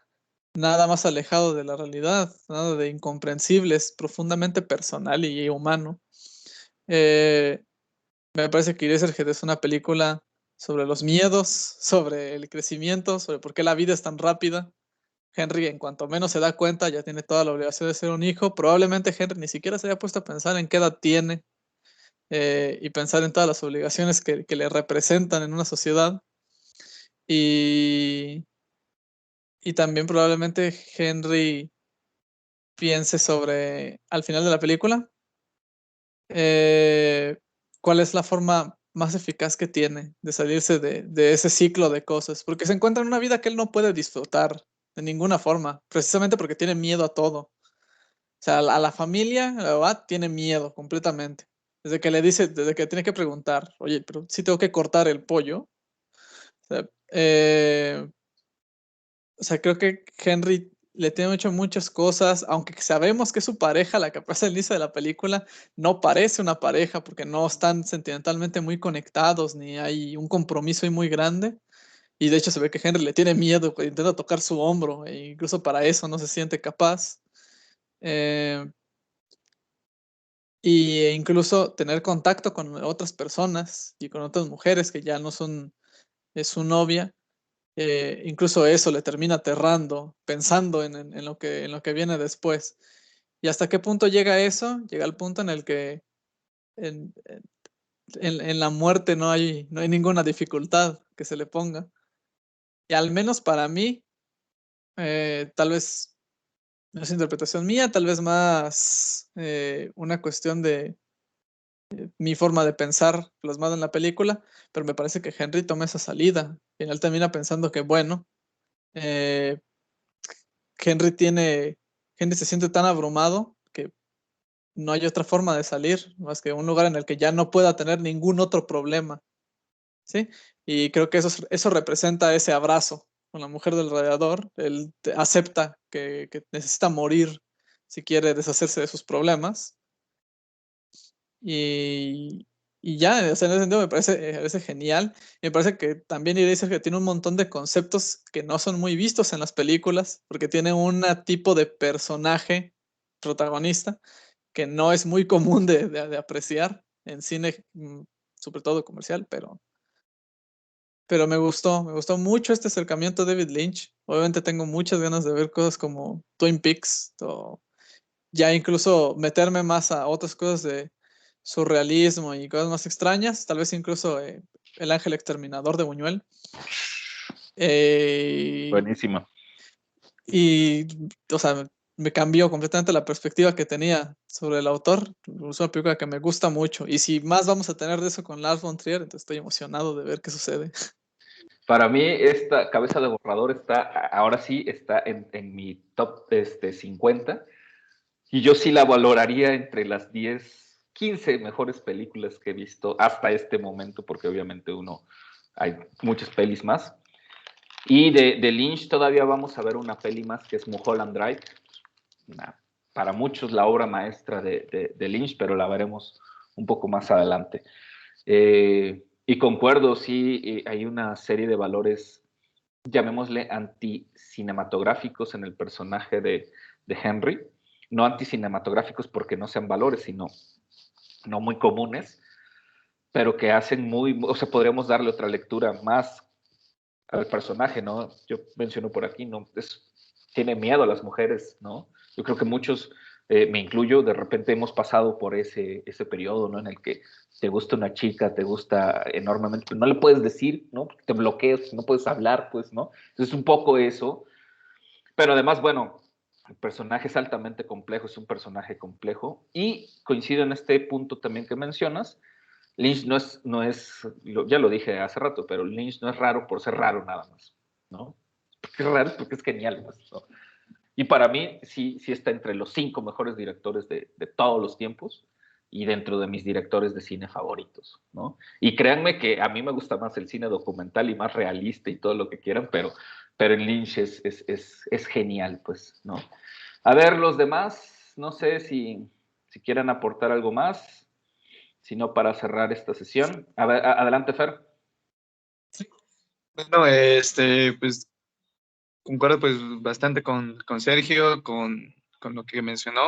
más alejado de la realidad, nada de incomprensible, es profundamente personal y humano. Eh, Me parece que Eraserhead es una película sobre los miedos, sobre el crecimiento, sobre por qué la vida es tan rápida. Henry, en cuanto menos se da cuenta, ya tiene toda la obligación de ser un hijo. Probablemente Henry ni siquiera se haya puesto a pensar en qué edad tiene y pensar en todas las obligaciones que le representan en una sociedad. Y, y también probablemente Henry piense sobre, al final de la película, eh, cuál es la forma más eficaz que tiene de salirse de ese ciclo de cosas, porque se encuentra en una vida que él no puede disfrutar de ninguna forma, precisamente porque tiene miedo a todo. O sea, a la familia, la verdad, tiene miedo completamente. Desde que tiene que preguntar, oye, pero si tengo que cortar el pollo. O sea, creo que Henry le tiene hecho muchas cosas, aunque sabemos que es su pareja, la que aparece al inicio de la película, no parece una pareja porque no están sentimentalmente muy conectados, ni hay un compromiso ahí muy grande. Y de hecho se ve que Henry le tiene miedo, pues, intenta tocar su hombro, e incluso para eso no se siente capaz. Eh, y incluso tener contacto con otras personas y con otras mujeres que ya no son es su novia, incluso eso le termina aterrando, pensando en en lo que viene después. ¿Y hasta qué punto llega eso? Llega al punto en el que en, en la muerte no hay ninguna dificultad que se le ponga. Y al menos para mí, tal vez no es interpretación mía, tal vez más una cuestión de mi forma de pensar plasmada en la película, pero me parece que Henry toma esa salida. Y él termina pensando que, bueno, eh, Henry Henry se siente tan abrumado que no hay otra forma de salir más que un lugar en el que ya no pueda tener ningún otro problema, ¿sí? Y creo que eso representa ese abrazo con la mujer del radiador. Él acepta que necesita morir si quiere deshacerse de sus problemas. Y, Y ya, o sea, en ese sentido me parece genial. Y me parece que también Eraser que tiene un montón de conceptos que no son muy vistos en las películas, porque tiene un tipo de personaje protagonista que no es muy común de apreciar en cine, sobre todo comercial, pero me gustó mucho este acercamiento a David Lynch. Obviamente tengo muchas ganas de ver cosas como Twin Peaks o ya incluso meterme más a otras cosas de surrealismo y cosas más extrañas, tal vez incluso El Ángel Exterminador de Buñuel. Buenísimo. Y, o sea, me cambió completamente la perspectiva que tenía sobre el autor. Es una película que me gusta mucho. Y si más vamos a tener de eso con Lars von Trier, entonces estoy emocionado de ver qué sucede. Para mí, esta Cabeza de Borrador ahora sí, está en mi top 50. Y yo sí la valoraría entre las 10, 15 mejores películas que he visto hasta este momento, porque obviamente hay muchas pelis más. Y de Lynch todavía vamos a ver una peli más que es Mulholland Drive. Para muchos la obra maestra de Lynch, pero la veremos un poco más adelante. Y concuerdo, sí, hay una serie de valores, llamémosle anticinematográficos en el personaje de Henry. No anticinematográficos porque no sean valores, sino no muy comunes, pero que hacen o sea, podríamos darle otra lectura más al personaje, ¿no? Yo menciono por aquí, ¿no? Tiene miedo a las mujeres, ¿no? Yo creo que muchos, me incluyo, de repente hemos pasado por ese periodo, ¿no? En el que te gusta una chica, te gusta enormemente, no le puedes decir, ¿no? Te bloqueas, no puedes hablar, pues, ¿no? Entonces, un poco eso. Pero además, bueno, el personaje es altamente complejo, es un personaje complejo. Y coincido en este punto también que mencionas. Lynch ya lo dije hace rato, pero Lynch no es raro por ser raro nada más, ¿no? Porque es raro porque es genial, pues, ¿no? Y para mí sí está entre los 5 mejores directores de todos los tiempos y dentro de mis directores de cine favoritos, ¿no? Y créanme que a mí me gusta más el cine documental y más realista y todo lo que quieran, pero en Lynch es genial, pues, ¿no? A ver, los demás, no sé si quieran aportar algo más, sino para cerrar esta sesión. A ver, adelante, Fer. Bueno, pues concuerdo pues bastante con Sergio, con lo que mencionó.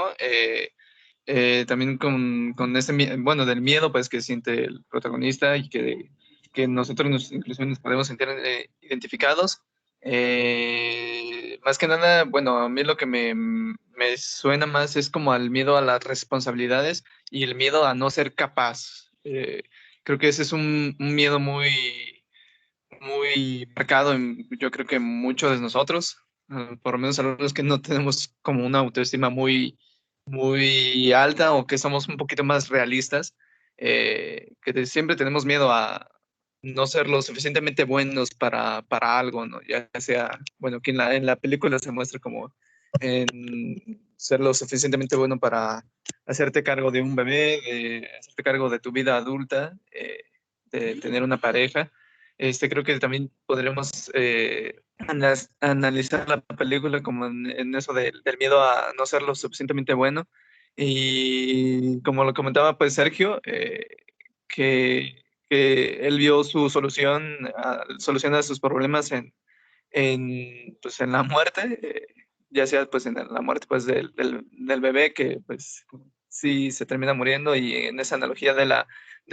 También con bueno, del miedo pues que siente el protagonista y que nosotros incluso nos podemos sentir identificados. Más que nada, bueno, a mí lo que me suena más es como al miedo a las responsabilidades y el miedo a no ser capaz. Creo que ese es un miedo muy marcado yo creo que muchos de nosotros, por lo menos a los que no tenemos como una autoestima muy alta o que somos un poquito más realistas, siempre tenemos miedo a no ser lo suficientemente buenos para algo, ¿no? Ya sea, bueno, que en la película se muestra como en ser lo suficientemente bueno para hacerte cargo de un bebé, de hacerte cargo de tu vida adulta, de tener una pareja. Creo que también podremos analizar la película como en eso del miedo a no ser lo suficientemente bueno. Y como lo comentaba pues Sergio, que él vio su solución a sus problemas pues, en la muerte, ya sea pues en la muerte pues del bebé que pues sí se termina muriendo y en esa analogía de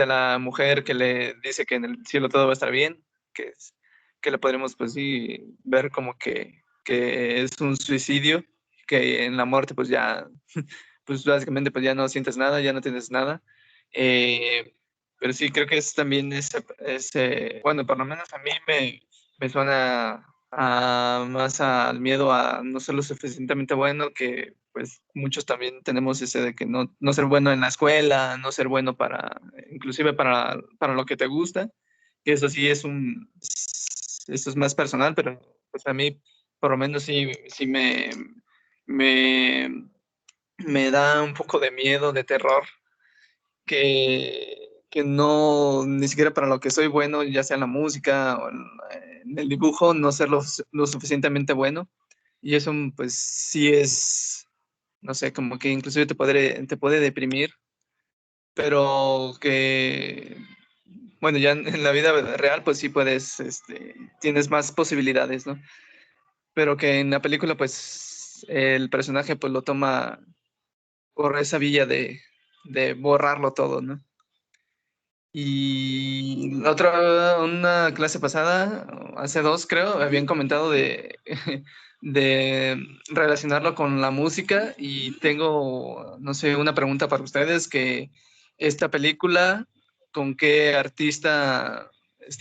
la mujer que le dice que en el cielo todo va a estar bien, que le podremos pues sí ver como que es un suicidio, que en la muerte pues ya, pues básicamente pues ya no sientes nada, ya no tienes nada. Pero sí creo que es también bueno, por lo menos a mí me suena más al miedo a no ser lo suficientemente bueno, que pues muchos también tenemos ese de que no ser bueno en la escuela, no ser bueno inclusive para lo que te gusta, que eso sí eso es más personal, pero pues a mí por lo menos sí me, me da un poco de miedo, de terror, que no, ni siquiera para lo que soy bueno, ya sea en la música o en el dibujo, no ser lo suficientemente bueno. Y eso, pues, sí es, no sé, como que inclusive te puede deprimir. pero que, bueno, ya en la vida real, pues sí puedes, tienes más posibilidades, ¿no? Pero que en la película, pues, el personaje, pues, lo toma por esa vía de borrarlo todo, ¿no? Y la otra, una clase pasada, hace dos creo, habían comentado de relacionarlo con la música y tengo, no sé, una pregunta para ustedes, que esta película, ¿con qué artista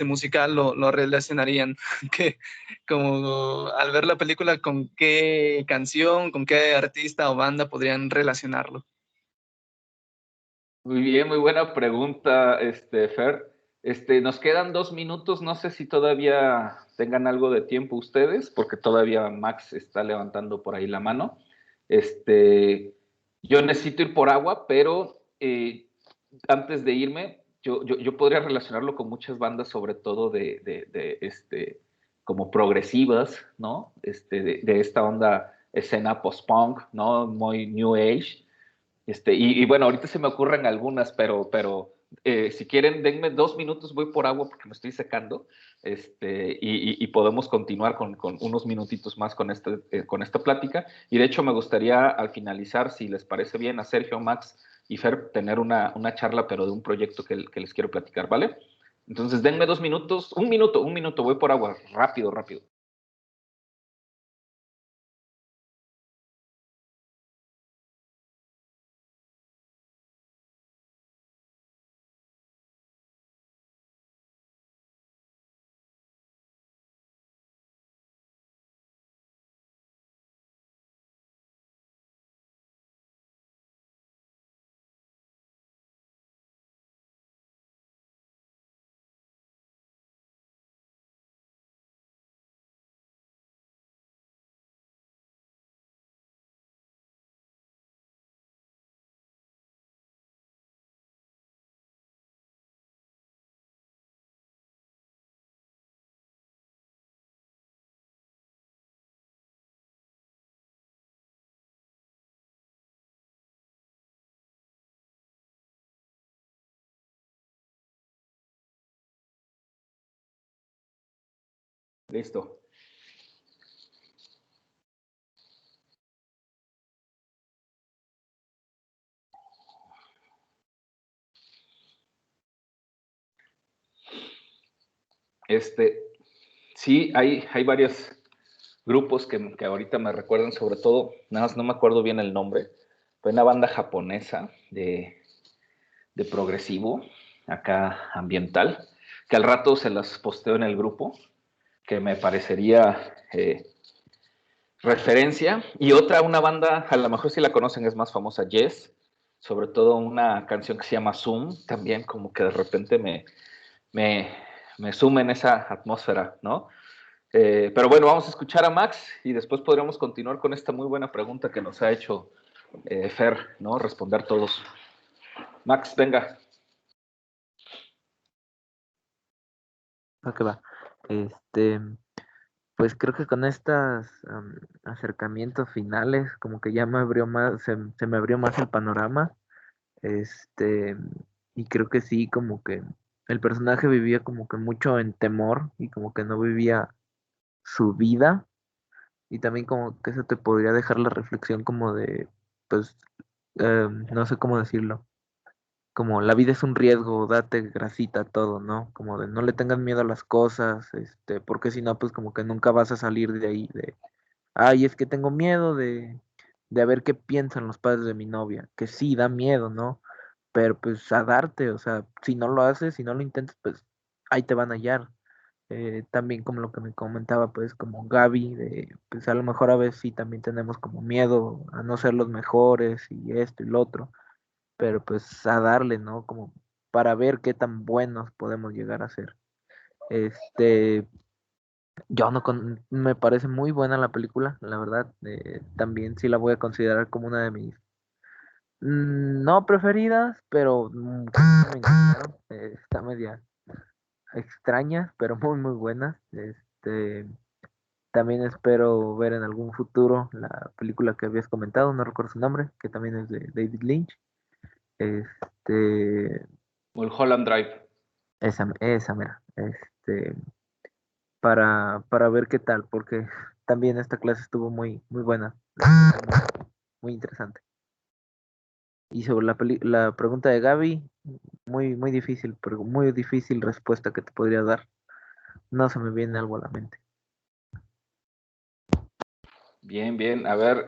musical lo relacionarían? Que, como al ver la película, ¿con qué canción, con qué artista o banda podrían relacionarlo? Muy bien, muy buena pregunta, Fer. Nos quedan 2 minutos, no sé si todavía tengan algo de tiempo ustedes, porque todavía Max está levantando por ahí la mano. Yo necesito ir por agua, pero antes de irme, yo podría relacionarlo con muchas bandas, sobre todo como progresivas, ¿no? De esta onda escena post-punk, ¿no? Muy New Age. Y bueno, ahorita se me ocurren algunas, pero si quieren, denme 2 minutos, voy por agua porque me estoy secando, y podemos continuar con unos minutitos más con esta plática. Y de hecho me gustaría al finalizar, si les parece bien, a Sergio, Max y Fer tener una charla, pero de un proyecto que les quiero platicar, ¿vale? Entonces denme 2 minutos, un minuto, voy por agua, rápido, rápido. Listo. Sí, hay varios grupos que ahorita me recuerdan, sobre todo, nada más no me acuerdo bien el nombre, fue una banda japonesa de progresivo, acá ambiental, que al rato se las posteo en el grupo, que me parecería referencia. Y otra, una banda, a lo mejor si la conocen, es más famosa, Yes, sobre todo una canción que se llama Zoom, también como que de repente me, me sume en esa atmósfera, ¿no? Pero bueno, vamos a escuchar a Max y después podremos continuar con esta muy buena pregunta que nos ha hecho Fer, ¿no? Responder todos. Max, venga. Ok, va. Este, pues creo que con estos acercamientos finales, como que ya me abrió más, se me abrió más el panorama. Este, y creo que sí, como que el personaje vivía como que mucho en temor y como que no vivía su vida. Y también como que eso te podría dejar la reflexión como de, pues, no sé cómo decirlo, como la vida es un riesgo, date grasita a todo, ¿no? Como de no le tengas miedo a las cosas, porque si no, pues como que nunca vas a salir de ahí, de, ay, es que tengo miedo de a ver qué piensan los padres de mi novia, que sí, da miedo, ¿no? Pero pues a darte, o sea, si no lo haces, si no lo intentas, pues ahí te van a hallar. También como lo que me comentaba, pues como Gaby, de, pues a lo mejor a veces sí también tenemos como miedo a no ser los mejores y esto y lo otro, pero pues a darle, ¿no? Como para ver qué tan buenos podemos llegar a ser. Este, yo no me parece muy buena la película, la verdad, también sí la voy a considerar como una de mis, no preferidas, pero me encantaron, está media extraña, pero muy muy buena. También espero ver en algún futuro la película que habías comentado, no recuerdo su nombre, que también es de David Lynch. Mulholland Drive. esa mera, para ver qué tal, porque también esta clase estuvo muy, muy buena, muy interesante. Y sobre la pregunta de Gaby, muy, muy difícil, pero muy difícil respuesta que te podría dar. No se me viene algo a la mente. Bien, bien. A ver,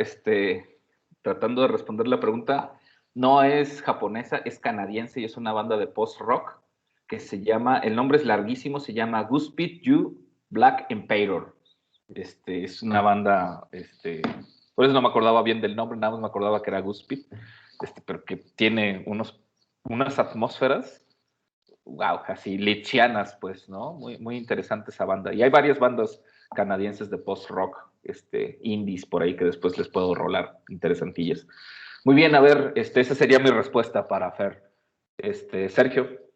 tratando de responder la pregunta, no es japonesa, es canadiense y es una banda de post-rock que se llama, el nombre es larguísimo, se llama Godspeed You Black Emperor. Es una banda, por eso no me acordaba bien del nombre, nada más me acordaba que era Godspeed, pero que tiene unas atmósferas, wow, así lichianas, pues, ¿no? Muy, muy interesante esa banda. Y hay varias bandas canadienses de post-rock, indies por ahí que después les puedo rolar, interesantillas. Muy bien, a ver, esa sería mi respuesta para Fer. Sergio.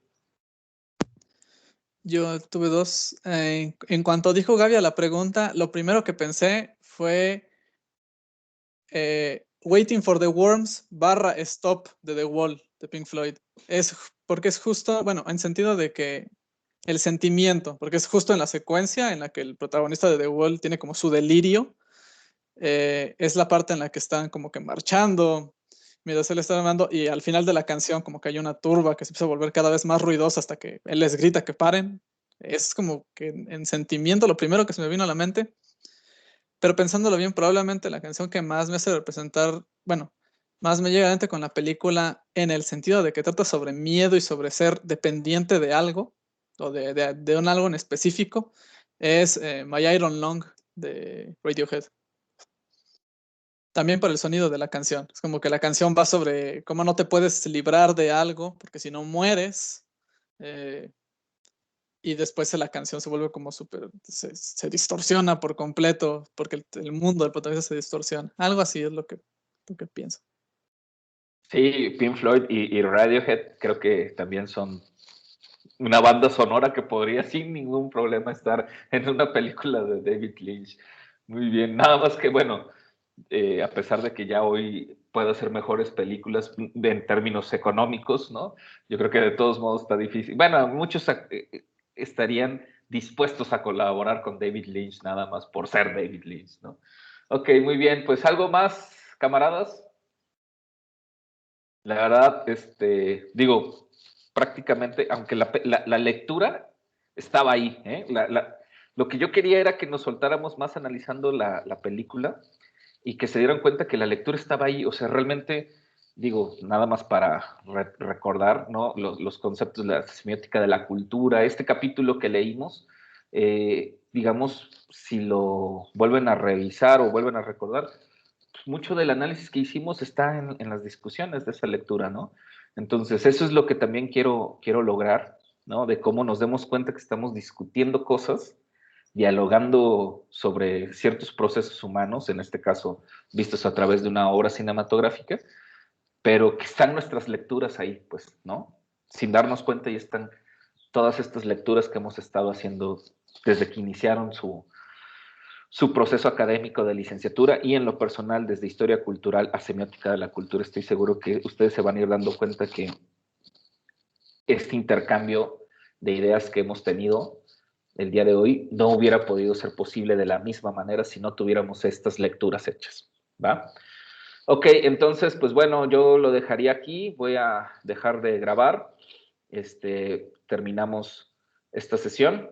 Yo tuve dos. En cuanto dijo Gaby a la pregunta, lo primero que pensé fue Waiting for the Worms / Stop de The Wall de Pink Floyd. Porque es justo, bueno, en sentido de que el sentimiento, porque es justo en la secuencia en la que el protagonista de The Wall tiene como su delirio, es la parte en la que están como que marchando, mientras él está armando, y al final de la canción como que hay una turba que se empieza a volver cada vez más ruidosa hasta que él les grita que paren. Es como que en sentimiento lo primero que se me vino a la mente, pero pensándolo bien, probablemente la canción que más me hace representar, bueno, más me llega a la mente con la película en el sentido de que trata sobre miedo y sobre ser dependiente de algo, o de un algo en específico, es My Iron Lung de Radiohead. También por el sonido de la canción. Es como que la canción va sobre cómo no te puedes librar de algo, porque si no mueres. Y después la canción se vuelve como súper, se distorsiona por completo, porque el mundo del protagonista se distorsiona. Algo así es lo que pienso. Sí, Pink Floyd y Radiohead creo que también son una banda sonora que podría sin ningún problema estar en una película de David Lynch. Muy bien, nada más que bueno, a pesar de que ya hoy puede hacer mejores películas en términos económicos, ¿no? Yo creo que de todos modos está difícil. Bueno, muchos estarían dispuestos a colaborar con David Lynch nada más por ser David Lynch, ¿no? Ok, muy bien, pues algo más, camaradas. La verdad, digo, prácticamente, aunque la lectura estaba ahí, ¿eh? Lo que yo quería era que nos soltáramos más analizando la película y que se dieran cuenta que la lectura estaba ahí, o sea, realmente, digo, nada más para recordar, ¿no? Los conceptos de la semiótica de la cultura, este capítulo que leímos, digamos, si lo vuelven a revisar o vuelven a recordar, mucho del análisis que hicimos está en las discusiones de esa lectura, ¿no? Entonces, eso es lo que también quiero lograr, ¿no? De cómo nos demos cuenta que estamos discutiendo cosas, dialogando sobre ciertos procesos humanos, en este caso, vistos a través de una obra cinematográfica, pero que están nuestras lecturas ahí, pues, ¿no? Sin darnos cuenta, y están todas estas lecturas que hemos estado haciendo desde que iniciaron su proceso académico de licenciatura y en lo personal desde historia cultural a semiótica de la cultura. Estoy seguro que ustedes se van a ir dando cuenta que este intercambio de ideas que hemos tenido el día de hoy no hubiera podido ser posible de la misma manera si no tuviéramos estas lecturas hechas, ¿va? Ok, entonces, pues bueno, yo lo dejaría aquí, voy a dejar de grabar, terminamos esta sesión.